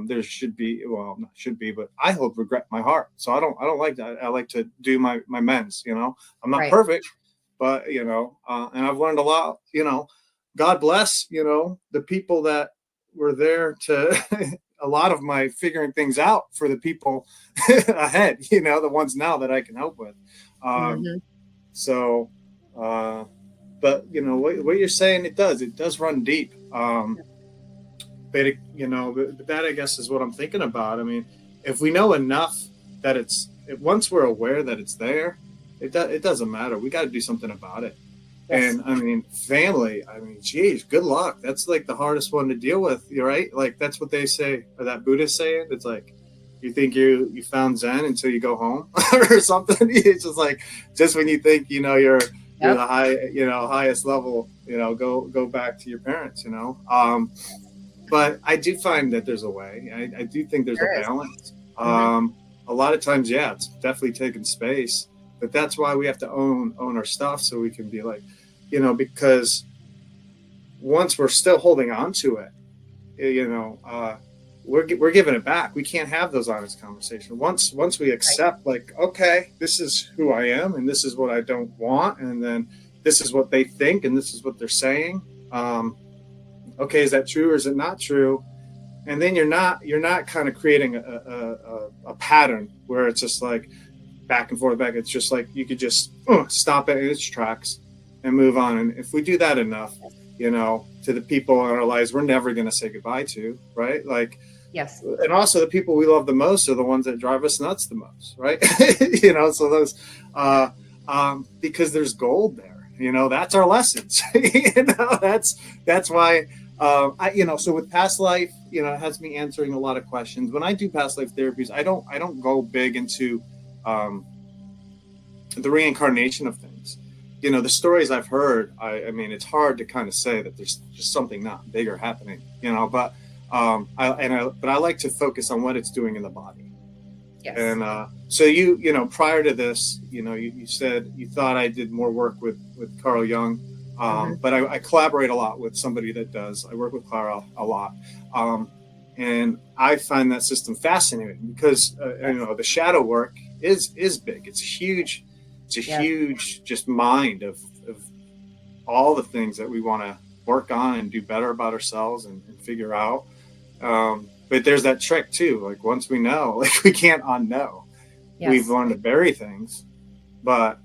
there should be, not should be, but I hold regret in my heart. So I don't like that. I like to do my mends. I'm not perfect, but and I've learned a lot. God bless the people that were there to. A lot of my figuring things out for the people ahead. The ones now that I can help with. So, but what you're saying, it does run deep. But that I guess is what I'm thinking about. I mean, if we know enough that once we're aware that it's there, it doesn't matter. We got to do something about it. Yes. And I mean, family, geez, good luck. That's like the hardest one to deal with. You're right. Like that's what they say, or that Buddhist saying. It's like, you think you found Zen until you go home or something. It's just like, just when you think, you're the highest level, go back to your parents, but I do find that there's a way. I do think there's a balance. A lot of times, yeah, it's definitely taking space, but that's why we have to own our stuff. So we can be like, because once we're still holding on to it, we're giving it back. We can't have those honest conversations. Once we accept, like, okay, this is who I am, and this is what I don't want, and then this is what they think, and this is what they're saying. Okay, is that true or is it not true? And then you're not kind of creating a pattern where it's just like back and forth, back. It's just like you could just stop it in its tracks and move on. And if we do that enough, you know, to the people in our lives we're never going to say goodbye to, right? Like, Yes. And also the people we love the most are the ones that drive us nuts the most, right? You know, so those, because there's gold there, you know, that's our lessons. You know, that's why, you know, so with past life, you know, it has me answering a lot of questions. When I do past life therapies, I don't go big into the reincarnation of things. You know, the stories I've heard, I mean, it's hard to kind of say that there's just something not bigger happening, you know, but I like to focus on what it's doing in the body. Yes. And so you know, prior to this, you know, you said you thought I did more work with Carl Jung, but I collaborate a lot with somebody that does. I work with Carl a lot, and I find that system fascinating because you know, the shadow work is big. It's huge. It's a huge just mind of all the things that we want to work on and do better about ourselves and figure out. But there's that trick too. Like once we know, like we can't unknow. Yes. We've learned to bury things, but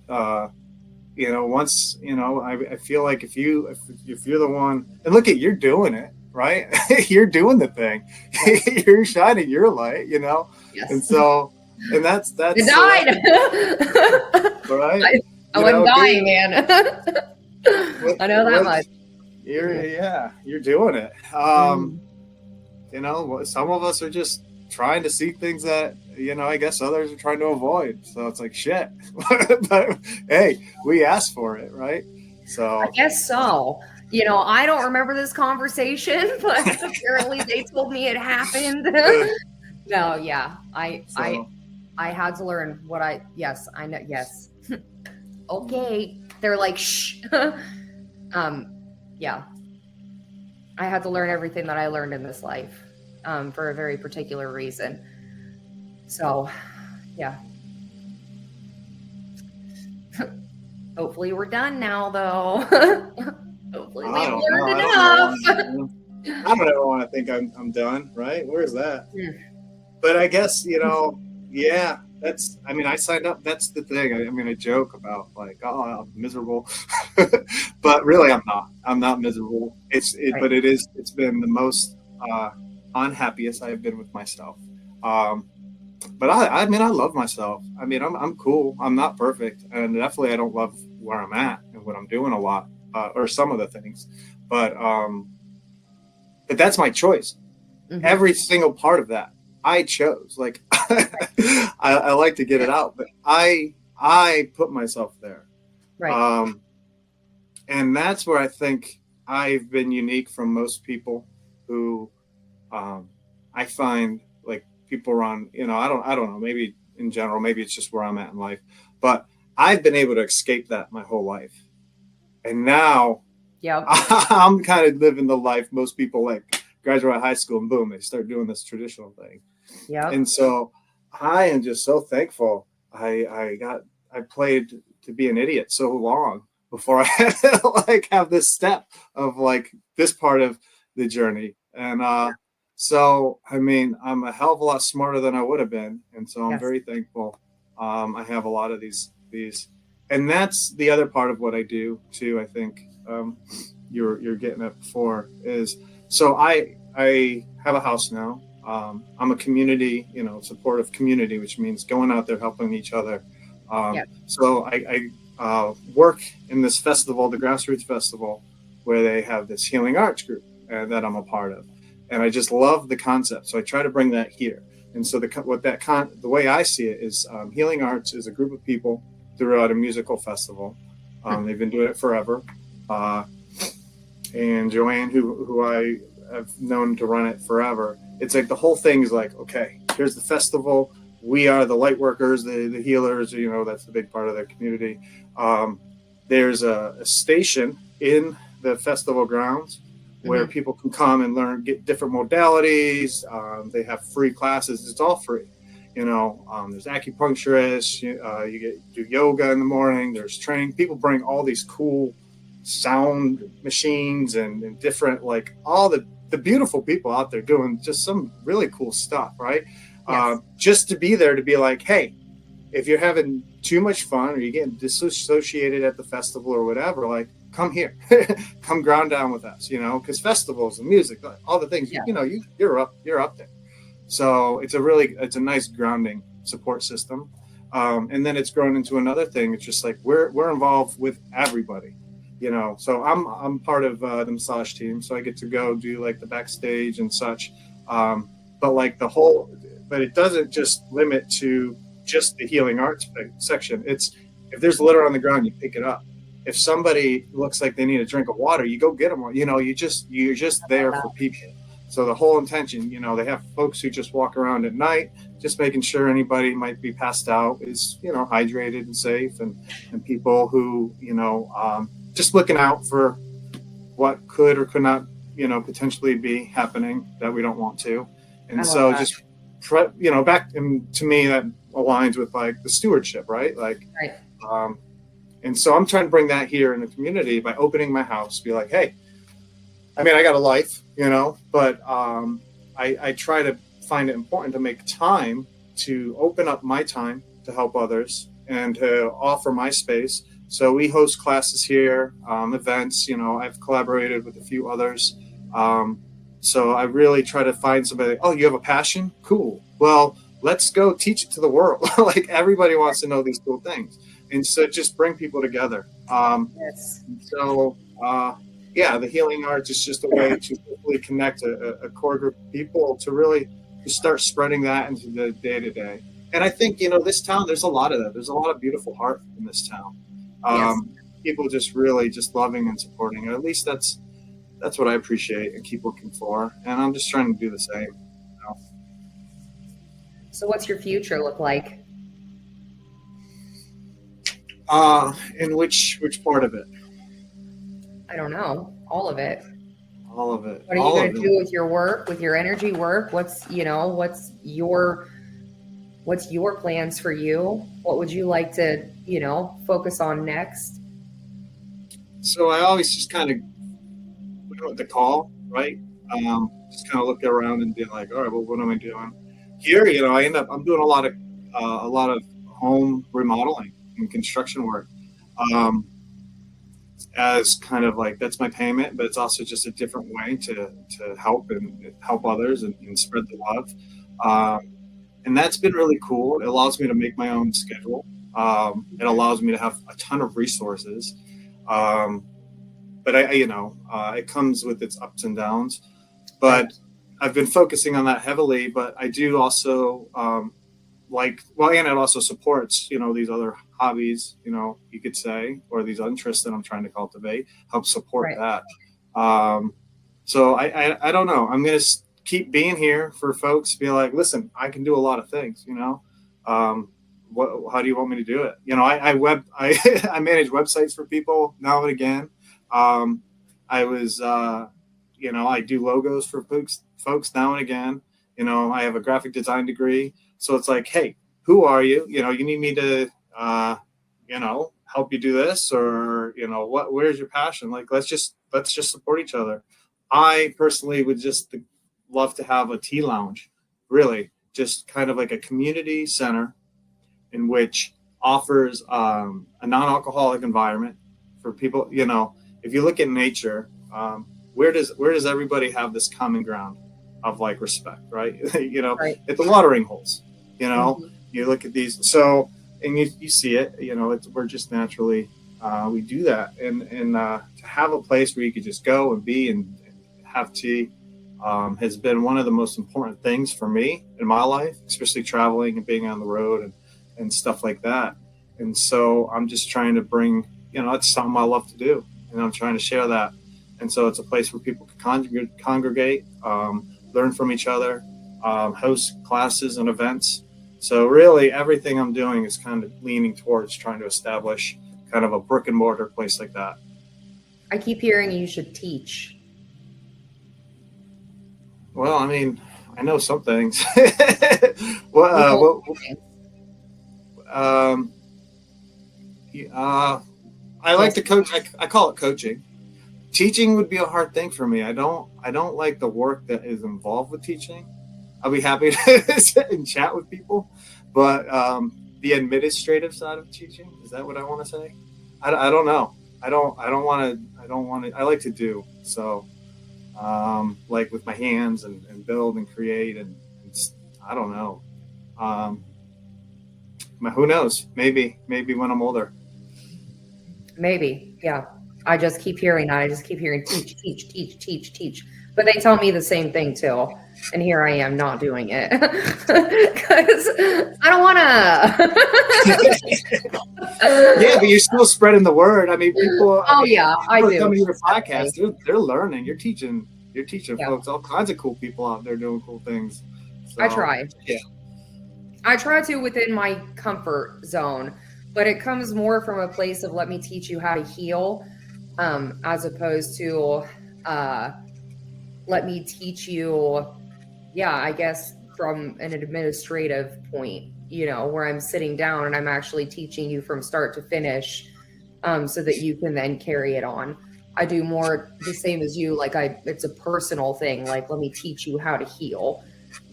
you know, once you know, I feel like if you're the one, and look at you're doing it right, you're doing the thing, yes. You're shining your light, you know, yes. And so, and that's you died, right? I wasn't dying, man. I know that much. You're doing it. You know, some of us are just trying to see things that, you know, I guess others are trying to avoid. So it's like, shit. But hey, we asked for it, right? So I guess so. You know, I don't remember this conversation, but apparently they told me it happened. No, yeah. I had to learn what I know. Yes. Okay. They're like, shh. Yeah. I had to learn everything that I learned in this life for a very particular reason. So, yeah. Hopefully we're done now, though. Hopefully we've learned enough. I don't ever want to think I'm done, right? Where's that? But I guess, you know, yeah, that's, I mean, I signed up. That's the thing. I mean, I joke about like, oh, I'm miserable, but really I'm not miserable. Right. But it's been the most unhappiest I've been with myself. But I mean, I love myself. I mean, I'm cool. I'm not perfect. And definitely I don't love where I'm at and what I'm doing a lot, or some of the things, but that's my choice. Mm-hmm. Every single part of that I chose. Like, I like to get it out, but I put myself there. Right. And that's where I think I've been unique from most people who, I find like people around, you know, I don't know, maybe in general, maybe it's just where I'm at in life, but I've been able to escape that my whole life. And now I'm kind of living the life most people like graduate high school and boom, they start doing this traditional thing. Yeah. And so I am just so thankful. I played to be an idiot so long before I had to like have this step of like this part of the journey. And so, I mean, I'm a hell of a lot smarter than I would have been. And so I'm very thankful. I have a lot of these, and that's the other part of what I do too. I think you're getting at before is, so I have a house now. I'm a community, you know, supportive community, which means going out there, helping each other. So I work in this festival, the Grassroots Festival, where they have this healing arts group that I'm a part of. And I just love the concept. So I try to bring that here. And so the way I see it is healing arts is a group of people throughout a musical festival. They've been doing it forever. And Joanne, who I have known to run it forever, it's like the whole thing is like, okay, here's the festival. We are the light workers, the healers, you know, that's the big part of their community. There's a station in the festival grounds where people can come and learn, get different modalities. They have free classes. It's all free. You know, there's acupuncturists, you do yoga in the morning. There's training. People bring all these cool sound machines and different, like all the the beautiful people out there doing just some really cool stuff, right? Yes. Just to be there to be like, hey, if you're having too much fun or you're getting disassociated at the festival or whatever, like, come here, come ground down with us, you know, because festivals and music, all the things, Yeah. you know, you're up there. So it's a nice grounding support system. And then it's grown into another thing. It's just like we're involved with everybody, you know. So I'm part of the massage team, so I get to go do like the backstage and such. But like but it doesn't just limit to just the healing arts section. It's if there's litter on the ground, you pick it up. If somebody looks like they need a drink of water, you go get them. You know, you're just there for people. So the whole intention, you know, they have folks who just walk around at night, just making sure anybody might be passed out is, you know, hydrated and safe, and people who, you know, just looking out for what could or could not, you know, potentially be happening that we don't want to. And so just, you know, back to me, that aligns with like the stewardship, right? Like, right. And so I'm trying to bring that here in the community by opening my house, be like, hey, I mean, I got a life, you know, but I try to find it important to make time to open up my time to help others and to offer my space. So we host classes here, events, you know, I've collaborated with a few others. So I really try to find somebody, oh, you have a passion? Cool. Well, let's go teach it to the world. Like everybody wants to know these cool things. And so just bring people together. Yes. So, yeah, the healing arts is just a way to really connect a core group of people to really start spreading that into the day-to-day. And I think, you know, this town, there's a lot of that. There's a lot of beautiful heart in this town. Yes. People just really just loving and supporting. At least that's what I appreciate and keep looking for. And I'm just trying to do the same. You know? So what's your future look like? In which part of it? I don't know. All of it. All of it. What are you going to do with your work, with your energy work? What's your plans for you? What would you like to, you know, focus on next? So I always just kind of went with the call, right? Just kind of look around and be like, all right, well, what am I doing here? You know, I'm doing a lot of home remodeling and construction work. As kind of like, that's my payment, but it's also just a different way to help and help others and spread the love. And that's been really cool. It allows me to make my own schedule. It allows me to have a ton of resources. But it comes with its ups and downs, but I've been focusing on that heavily, but I do also, and it also supports, you know, these other hobbies, you know, you could say, or these interests that I'm trying to cultivate, help support that. So I don't know. I'm going to keep being here for folks, be like, listen, I can do a lot of things, you know. How do you want me to do it? You know, I manage websites for people now and again. I do logos for folks now and again. You know, I have a graphic design degree. So it's like, hey, who are you? You know, you need me to, help you do this, or, you know, where's your passion? Like, let's just support each other. I personally would just love to have a tea lounge, really, just kind of like a community center in which offers a non-alcoholic environment for people. You know, if you look at nature, where does everybody have this common ground of like respect, right? You know, at the watering holes, you know, you look at these, so, and you see it, you know, we're just naturally, we do that. And to have a place where you could just go and be and have tea has been one of the most important things for me in my life, especially traveling and being on the road and stuff like that. And so I'm just trying to bring, you know, it's something I love to do, and I'm trying to share that. And so it's a place where people can congregate, learn from each other, host classes and events. So really everything I'm doing is kind of leaning towards trying to establish kind of a brick and mortar place like that. I keep hearing you should teach. Well, I mean, I know some things. I like to coach. I call it coaching. teaching would be a hard thing for me. I don't like the work that is involved with teaching. I'll be happy to sit and chat with people, but the administrative side of teaching, is that what I want to say? I don't know. I don't want to. I like to do so, like with my hands and build and create and I don't know. Who knows? Maybe when I'm older. Maybe, yeah. I just keep hearing that. I just keep hearing teach. But they tell me the same thing too. And here I am not doing it because I don't want to. Yeah, but you're still spreading the word. I mean, people. Oh yeah, I do. Coming to your podcast, they're learning. You're teaching Yeah. folks, all kinds of cool people out there doing cool things. So, I try. Yeah. I try to within my comfort zone, but it comes more from a place of let me teach you how to heal, as opposed to let me teach you. Yeah, I guess from an administrative point, where I'm sitting down and I'm actually teaching you from start to finish, so that you can then carry it on. I do more the same as you. Like it's a personal thing. Like, let me teach you how to heal.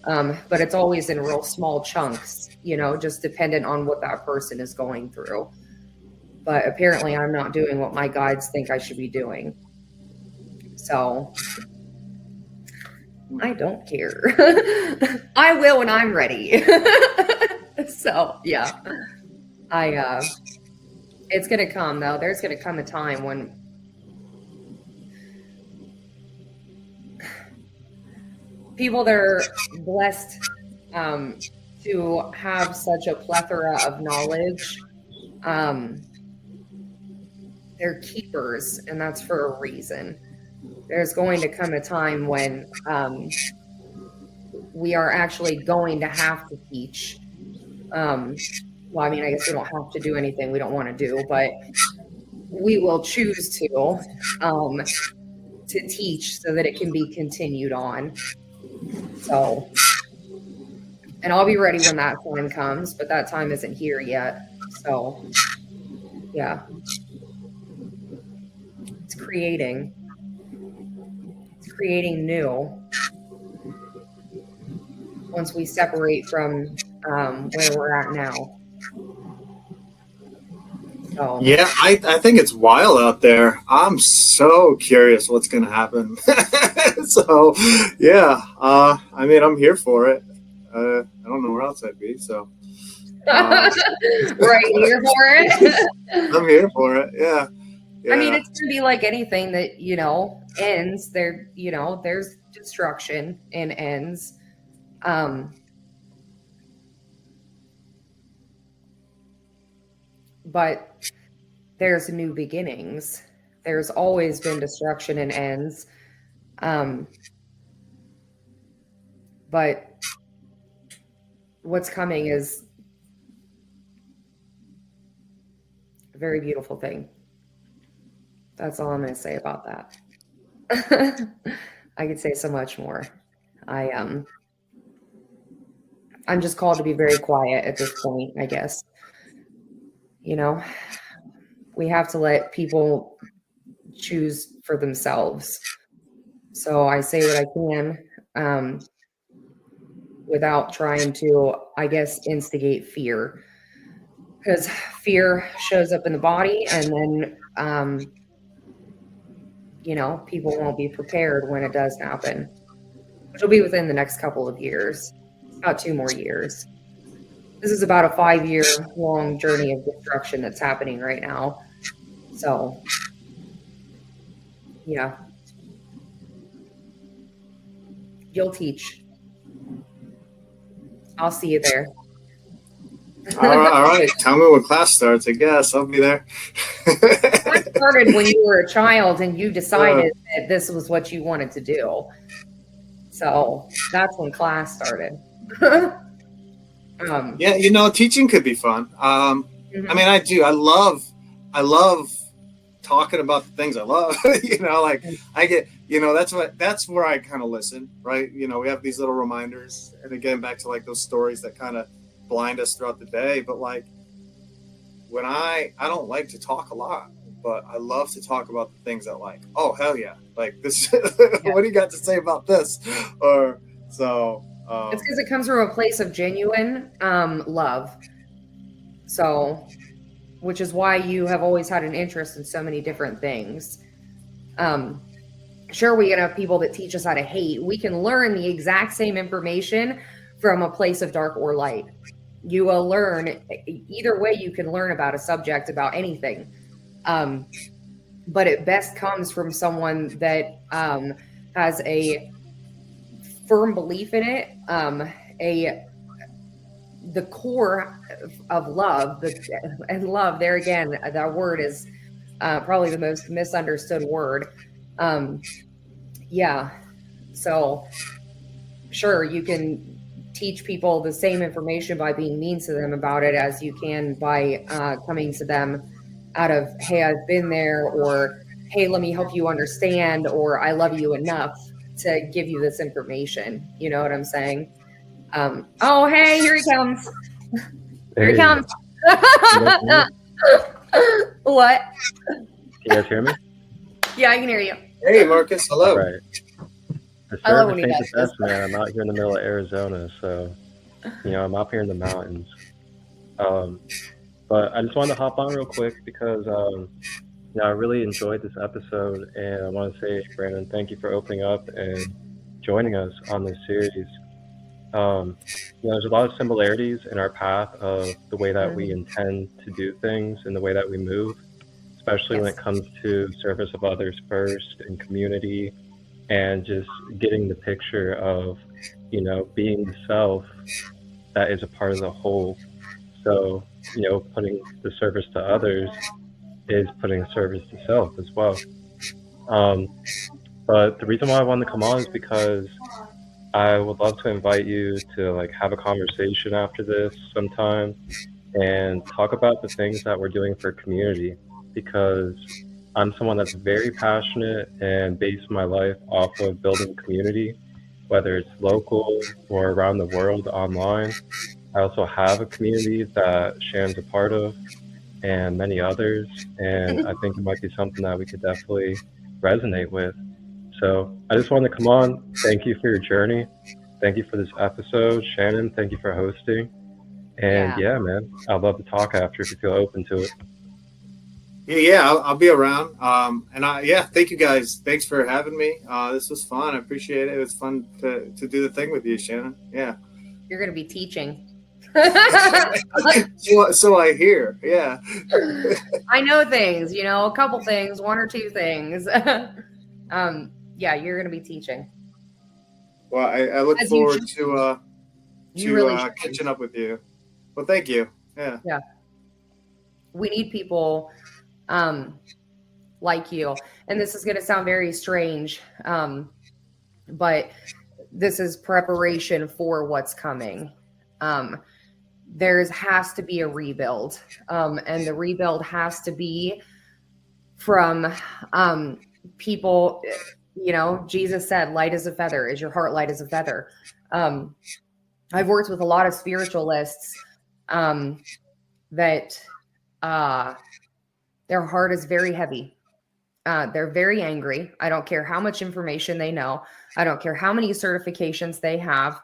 But it's always in real small chunks, just dependent on what that person is going through. But apparently I'm not doing what my guides think I should be doing. So I don't care. I will when I'm ready. So yeah, it's going to come though. There's going to come a time when people that are blessed to have such a plethora of knowledge, they're keepers, and that's for a reason. There's going to come a time when we are actually going to have to teach. Well, I mean, I guess we don't have to do anything we don't want to do, but we will choose to teach so that it can be continued on. So, and I'll be ready when that time comes, but that time isn't here yet. So, yeah, it's creating new once we separate from where we're at now. So. Yeah, I think it's wild out there. I'm so curious what's going to happen. So, yeah, I mean, I'm here for it. I don't know where else I'd be. So, Right here for it. I'm here for it. Yeah. I mean, it's going to be like anything that, ends there, there's destruction and ends. But there's new beginnings. There's always been destruction and ends. But what's coming is a very beautiful thing. That's all I'm going to say about that. I could say so much more. I'm just called to be very quiet at this point, I guess. We have to let people choose for themselves. So I say what I can without trying to, I guess, instigate fear. Because fear shows up in the body, and then, people won't be prepared when it does happen, which will be within the next couple of years, about 2 more years. This is about a 5-year long journey of destruction that's happening right now. So, yeah. You'll teach. I'll see you there. All right. Tell me when class starts, I guess. I'll be there. Class started when you were a child and you decided that this was what you wanted to do. So that's when class started. Yeah, teaching could be fun. I mean, I do. I love talking about the things I love. Like I get, that's where I kind of listen, right? We have these little reminders, and again, back to like those stories that kind of blind us throughout the day. But like when I don't like to talk a lot, but I love to talk about the things that like, oh, hell yeah. Like this, what do you got to say about this? Or so. It's because it comes from a place of genuine love. So, which is why you have always had an interest in so many different things. Sure, we can have people that teach us how to hate. We can learn the exact same information from a place of dark or light. You will learn either way. You can learn about a subject, about anything. But it best comes from someone that has a firm belief in it, the core of love, and love, there again, that word is probably the most misunderstood word. Yeah. So sure, you can teach people the same information by being mean to them about it as you can by coming to them out of, hey, I've been there, or hey, let me help you understand, or I love you enough to give you this information. You know what I'm saying? Oh, hey, here he comes. Here he comes. What? Can you guys hear me? Yeah, I can hear you. Hey, Marcus. Hello. All right. The I love when service he ain't the does best, man. I'm out here in the middle of Arizona, so I'm up here in the mountains. But I just wanted to hop on real quick because I really enjoyed this episode, and I want to say, Brandon, thank you for opening up and joining us on this series. There's a lot of similarities in our path of the way that we intend to do things and the way that we move, especially when it comes to service of others first and community, and just getting the picture of, being the self that is a part of the whole. So, putting the service to others is putting service to self as well. But the reason why I wanted to come on is because I would love to invite you to have a conversation after this sometime and talk about the things that we're doing for community, because I'm someone that's very passionate and base my life off of building community, whether it's local or around the world online. I also have a community that Shannon's a part of and many others, and I think it might be something that we could definitely resonate with. So I just wanted to come on. Thank you for your journey. Thank you for this episode. Shannon, thank you for hosting. And yeah man, I'd love to talk after if you feel open to it. Yeah, I'll be around. Thank you guys. Thanks for having me. This was fun. I appreciate it. It was fun to do the thing with you, Shannon. Yeah. You're going to be teaching. So I hear. Yeah. I know things, a couple things, one or two things. Yeah, you're going to be teaching. Well, I look forward to catching up with you. Well, thank you. Yeah. We need people like you. And this is going to sound very strange, but this is preparation for what's coming. There has to be a rebuild, and the rebuild has to be from people. Jesus said, light as a feather. Is your heart light as a feather? I've worked with a lot of spiritualists that their heart is very heavy. They're very angry. I don't care how much information they know. I don't care how many certifications they have.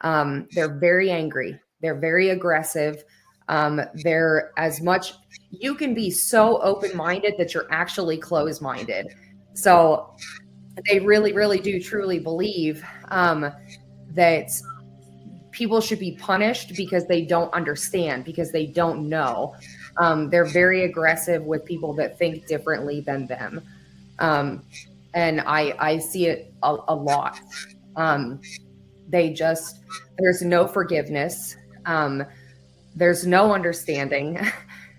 They're very angry. They're very aggressive. They're as much, you can be so open-minded that you're actually closed-minded. So they really, really do truly believe that people should be punished because they don't understand, because they don't know. They're very aggressive with people that think differently than them. And I see it a lot. There's no forgiveness. There's no understanding.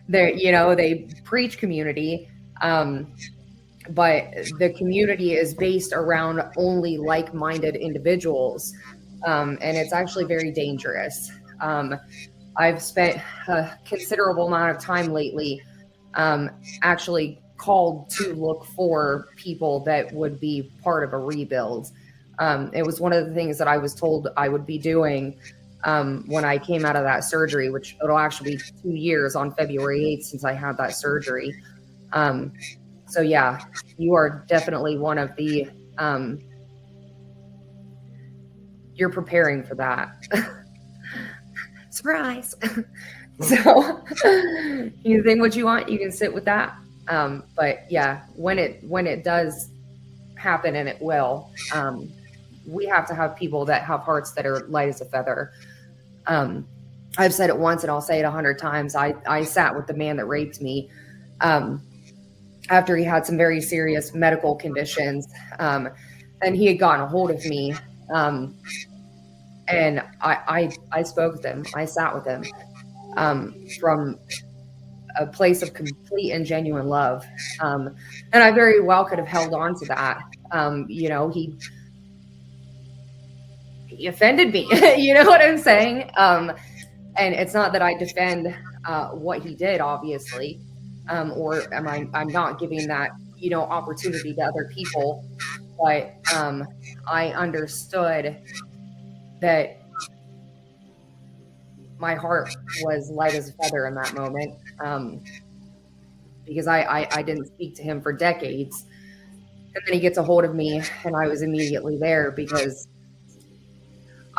They preach community, but the community is based around only like-minded individuals. And it's actually very dangerous. I've spent a considerable amount of time lately actually called to look for people that would be part of a rebuild. It was one of the things that I was told I would be doing when I came out of that surgery, which it'll actually be 2 years on February 8th since I had that surgery. So yeah, you are definitely one of the, you're preparing for that. Surprise. So you think what you want, you can sit with that. But yeah, when it does happen, and it will, we have to have people that have hearts that are light as a feather. I've said it once and I'll say it 100 times. I sat with the man that raped me, after he had some very serious medical conditions. And he had gotten a hold of me. And I spoke with him. I sat with him, from a place of complete and genuine love. And I very well could have held on to that. He offended me. You know what I'm saying? And it's not that I defend what he did, obviously, or I'm not giving that, opportunity to other people. But I understood that my heart was light as a feather in that moment, because I didn't speak to him for decades. And then he gets a hold of me, and I was immediately there, because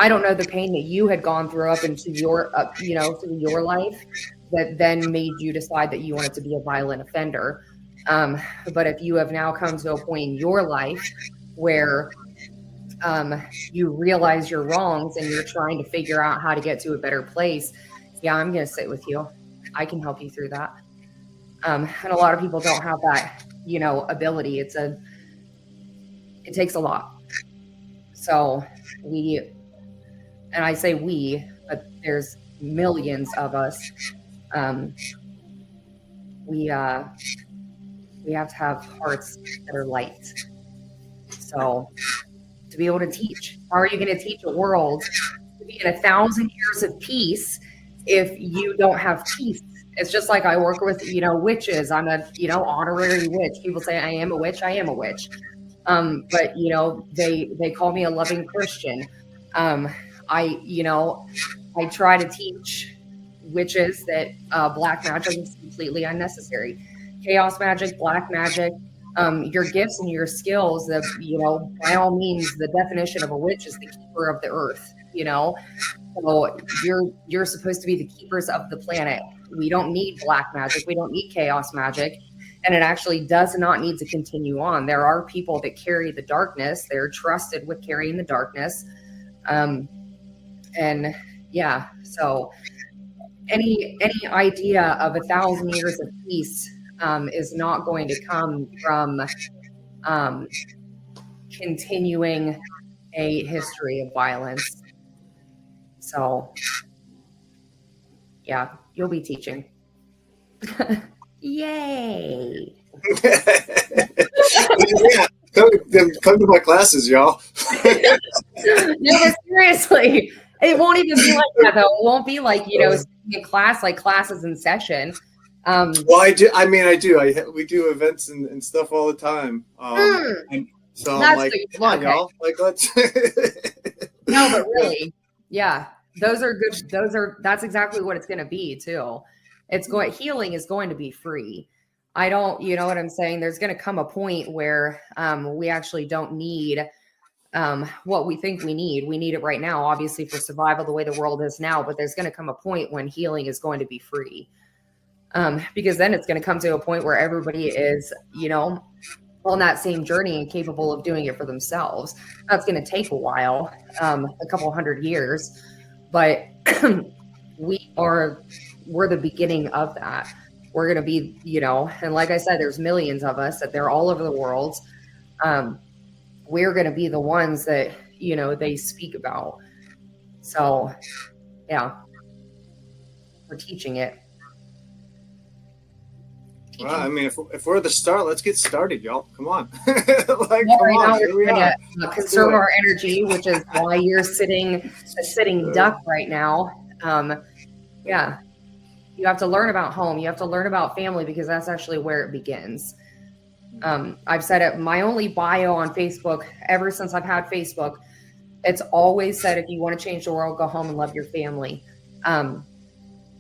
I don't know the pain that you had gone through up into your, through your life, that then made you decide that you wanted to be a violent offender. But if you have now come to a point in your life where you realize your wrongs and you're trying to figure out how to get to a better place, yeah, I'm going to sit with you. I can help you through that. And a lot of people don't have that, ability. It takes a lot. So and I say we, but there's millions of us. We have to have hearts that are light. So to be able to teach, how are you going to teach a world to be in 1,000 years of peace if you don't have peace? It's just like I work with, witches. I'm a, honorary witch. People say I am a witch. I am a witch. But they call me a loving Christian. I try to teach witches that black magic is completely unnecessary. Chaos magic, black magic, your gifts and your skills, by all means, the definition of a witch is the keeper of the earth, So you're supposed to be the keepers of the planet. We don't need black magic. We don't need chaos magic. And it actually does not need to continue on. There are people that carry the darkness. They're trusted with carrying the darkness. And yeah, so any idea of 1,000 years of peace is not going to come from continuing a history of violence. So yeah, you'll be teaching. Yay. Yeah, come to my classes, y'all. No, but seriously, it won't even be like that, though. It won't be like, in class, like classes in session. Well, I do. I mean, I do. We do events and stuff all the time. And so I'm like, come on, y'all. Like, let's. No, but really, yeah, those are good. That's exactly what it's going to be too. Healing is going to be free. I don't, you know what I'm saying? There's going to come a point where we actually don't need what we think we need. We need it right now, obviously, for survival the way the world is now. But there's going to come a point when healing is going to be free. Because then it's going to come to a point where everybody is, on that same journey and capable of doing it for themselves. That's going to take a while, a couple 100 years, but we're the beginning of that. We're going to be, and like I said, there's millions of us that they're all over the world. We're going to be the ones that, they speak about. So yeah, we're teaching it. Well, I mean, if we're at the start, let's get started, y'all. Come on. Come on. We're trying to conserve our energy, which is why you're sitting duck right now. Yeah. You have to learn about home. You have to learn about family, because that's actually where it begins. I've said it, my only bio on Facebook, ever since I've had Facebook, it's always said, if you want to change the world, go home and love your family. And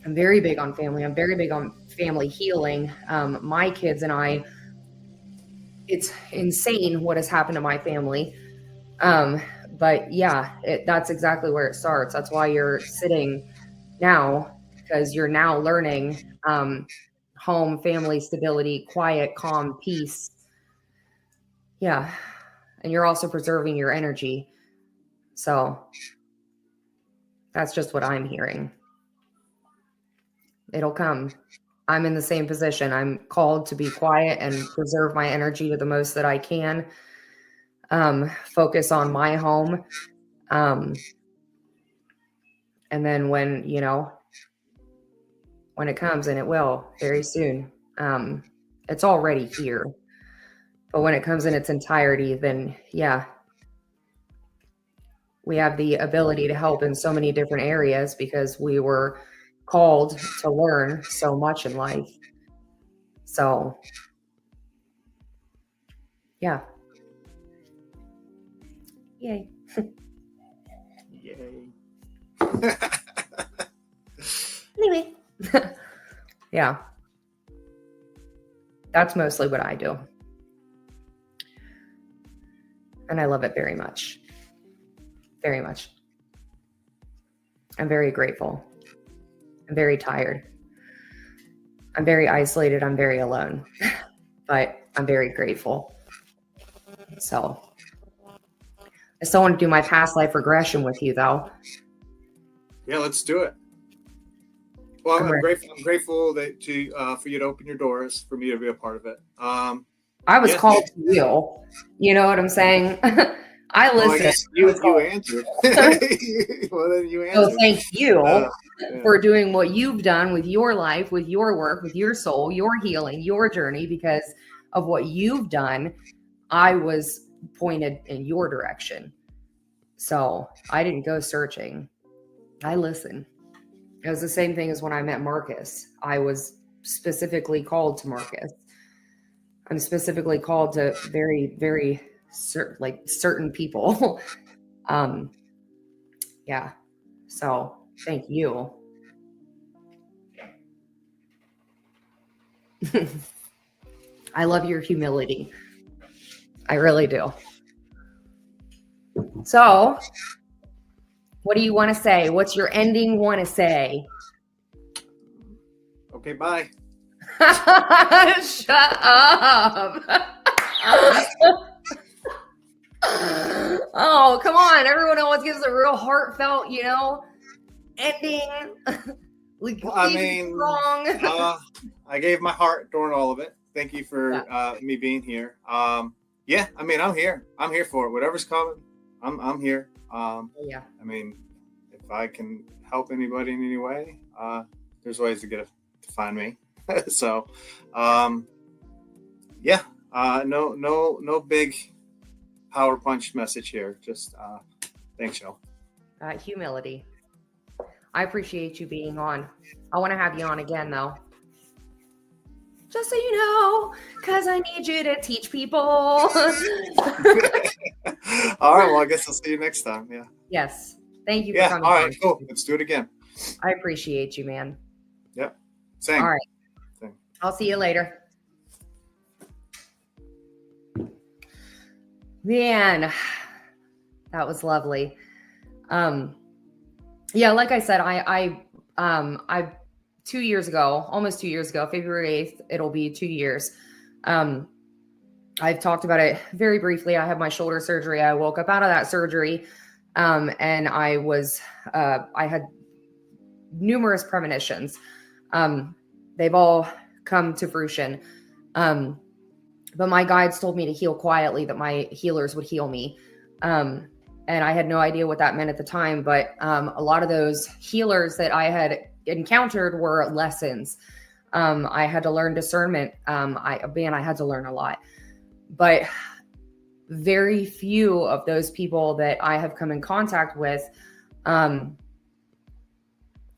I'm very big on family. I'm very big on family healing. My kids and I, it's insane what has happened to my family. But yeah, that's exactly where it starts. That's why you're sitting now, because you're now learning home, family, stability, quiet, calm, peace. Yeah. And you're also preserving your energy. So that's just what I'm hearing. It'll come. I'm in the same position. I'm called to be quiet and preserve my energy to the most that I can. Focus on my home. And then when it comes, and it will very soon, it's already here. But when it comes in its entirety, then yeah, we have the ability to help in so many different areas because we were called to learn so much in life. So yeah. Yay. Yay. Anyway. Yeah. That's mostly what I do. And I love it very much. Very much. I'm very grateful. I'm very tired. I'm very isolated. I'm very alone. But I'm very grateful. So I still want to do my past life regression with you, though. Yeah, let's do it. Well, I'm grateful that for you to open your doors for me to be a part of it. I was called to you. You know what I'm saying? I listened. You answered. Well, then you answered. So thank you for doing what you've done with your life, with your work, with your soul, your healing, your journey. Because of what you've done, I was pointed in your direction. So I didn't go searching. I listened. It was the same thing as when I met Marcus. I was specifically called to Marcus. I'm specifically called to very, very certain people. Yeah. So thank you. I love your humility. I really do. So what do you want to say? What's your ending want to say? Okay, bye. Shut up. Oh, come on. Everyone always gives a real heartfelt, ending. I mean, wrong. I gave my heart during all of it. Thank you for me being here. Yeah, I mean, I'm here. I'm here for it. Whatever's coming, I'm here. Yeah. I mean, if I can help anybody in any way, there's ways to find me. So, yeah, no big power punch message here. Just thanks, y'all. Humility. I appreciate you being on. I want to have you on again, though. Just so you know, because I need you to teach people. All right. Well, I guess I'll see you next time. Yeah. Yes. Thank you for coming. All right. Cool. Let's do it again. I appreciate you, man. Yep. Same. All right. Same. I'll see you later. Man, that was lovely. Yeah, like I said, I 2 years ago, almost 2 years ago, February 8th, it'll be 2 years. I've talked about it very briefly. I had my shoulder surgery. I woke up out of that surgery. And I had numerous premonitions. They've all come to fruition. But my guides told me to heal quietly, that my healers would heal me. And I had no idea what that meant at the time, but a lot of those healers that I had encountered were lessons. I had to learn discernment. I had to learn a lot. But very few of those people that I have come in contact with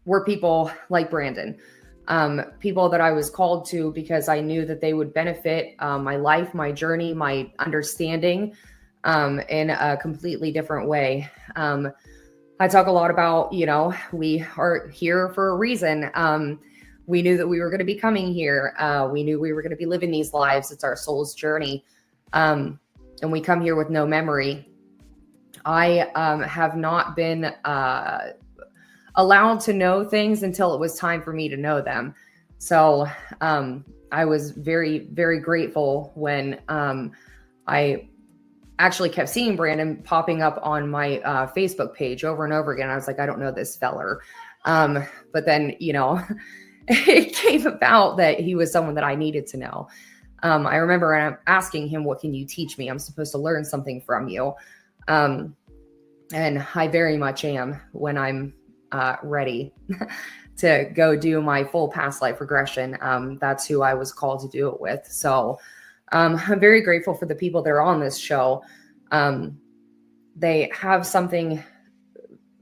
were people like Brandan. People that I was called to because I knew that they would benefit my life, my journey, my understanding in a completely different way. I talk a lot about, we are here for a reason. We knew that we were going to be coming here. We knew we were going to be living these lives. It's our soul's journey. And we come here with no memory. I have not been allowed to know things until it was time for me to know them. So I was very, very grateful when I actually kept seeing Brandan popping up on my Facebook page over and over again. I was like, I don't know this feller. But then, it came about that he was someone that I needed to know. I remember asking him, what can you teach me? I'm supposed to learn something from you. And I very much am when I'm ready to go do my full past life regression. That's who I was called to do it with. So I'm very grateful for the people that are on this show. They have something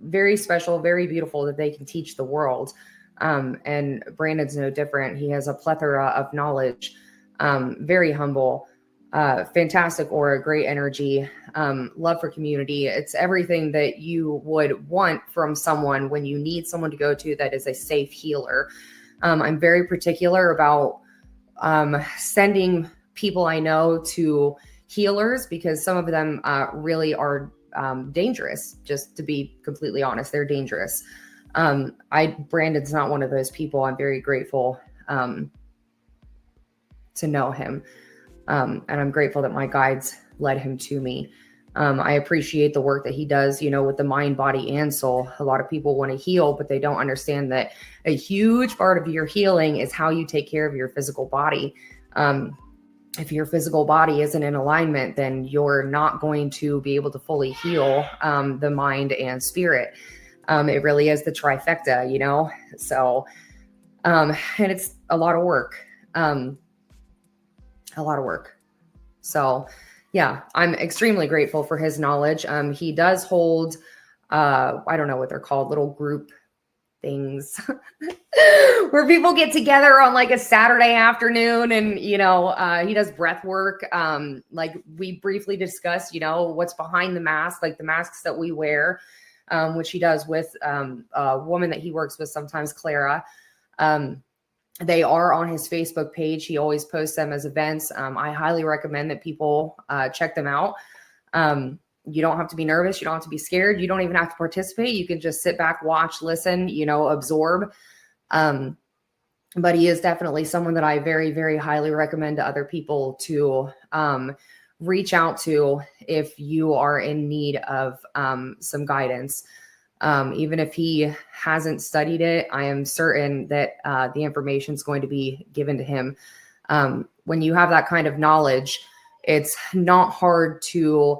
very special, very beautiful that they can teach the world. And Brandan's no different. He has a plethora of knowledge, very humble, fantastic aura, great energy, love for community. It's everything that you would want from someone when you need someone to go to that is a safe healer. I'm very particular about sending people I know to healers because some of them really are dangerous. Just to be completely honest, they're dangerous. Brandan's not one of those people. I'm very grateful to know him. And I'm grateful that my guides led him to me. I appreciate the work that he does, with the mind, body, and soul. A lot of people want to heal, but they don't understand that a huge part of your healing is how you take care of your physical body. If your physical body isn't in alignment, then you're not going to be able to fully heal the mind and spirit. It really is the trifecta, So, and it's a lot of work. So yeah, I'm extremely grateful for his knowledge. He does hold, I don't know what they're called, little group things where people get together on like a Saturday afternoon and, he does breath work. Like we briefly discussed, what's behind the mask, like the masks that we wear, which he does with a woman that he works with sometimes, Clara. They are on his Facebook page. He always posts them as events. I highly recommend that people check them out. You don't have to be nervous. You don't have to be scared. You don't even have to participate. You can just sit back, watch, listen, absorb. But he is definitely someone that I very, very highly recommend to other people to reach out to if you are in need of some guidance. Even if he hasn't studied it, I am certain that the information is going to be given to him. When you have that kind of knowledge, it's not hard to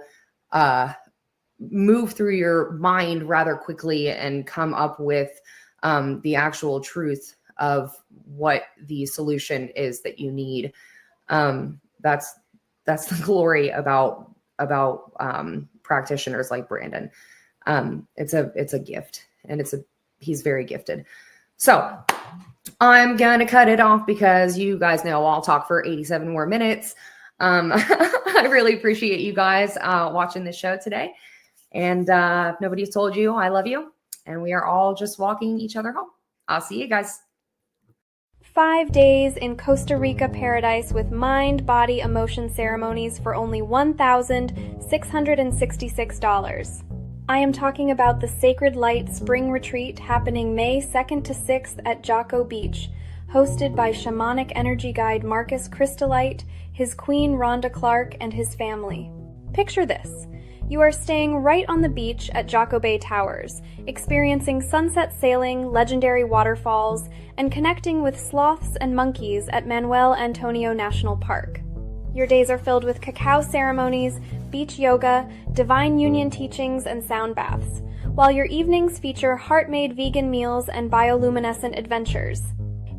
move through your mind rather quickly and come up with the actual truth of what the solution is that you need. That's the glory about practitioners like Brandan. It's a gift, and he's very gifted. So I'm going to cut it off because you guys know I'll talk for 87 more minutes. I really appreciate you guys watching this show today. And if nobody's told you, I love you. And we are all just walking each other home. I'll see you guys. 5 days in Costa Rica paradise with mind, body, emotion ceremonies for only $1,666. I am talking about the Sacred Light Spring Retreat happening May 2nd to 6th at Jocko Beach, hosted by shamanic energy guide Marcus Crystallite, his queen Rhonda Clark, and his family. Picture this. You are staying right on the beach at Jocko Bay Towers, experiencing sunset sailing, legendary waterfalls, and connecting with sloths and monkeys at Manuel Antonio National Park. Your days are filled with cacao ceremonies, beach yoga, divine union teachings, and sound baths, while your evenings feature heart-made vegan meals and bioluminescent adventures.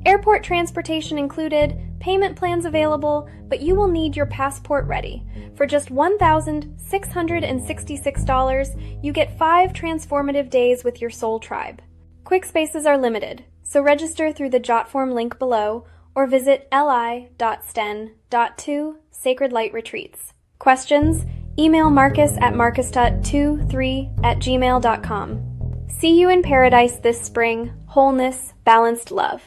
Airport transportation included, payment plans available, but you will need your passport ready. For just $1,666, you get 5 transformative days with your soul tribe. Quick spaces are limited, so register through the Jotform link below or visit li.sten.2 Sacred Light Retreats. Questions? Email Marcus at marcus.23@gmail.com. See you in paradise this spring. Wholeness, balanced love.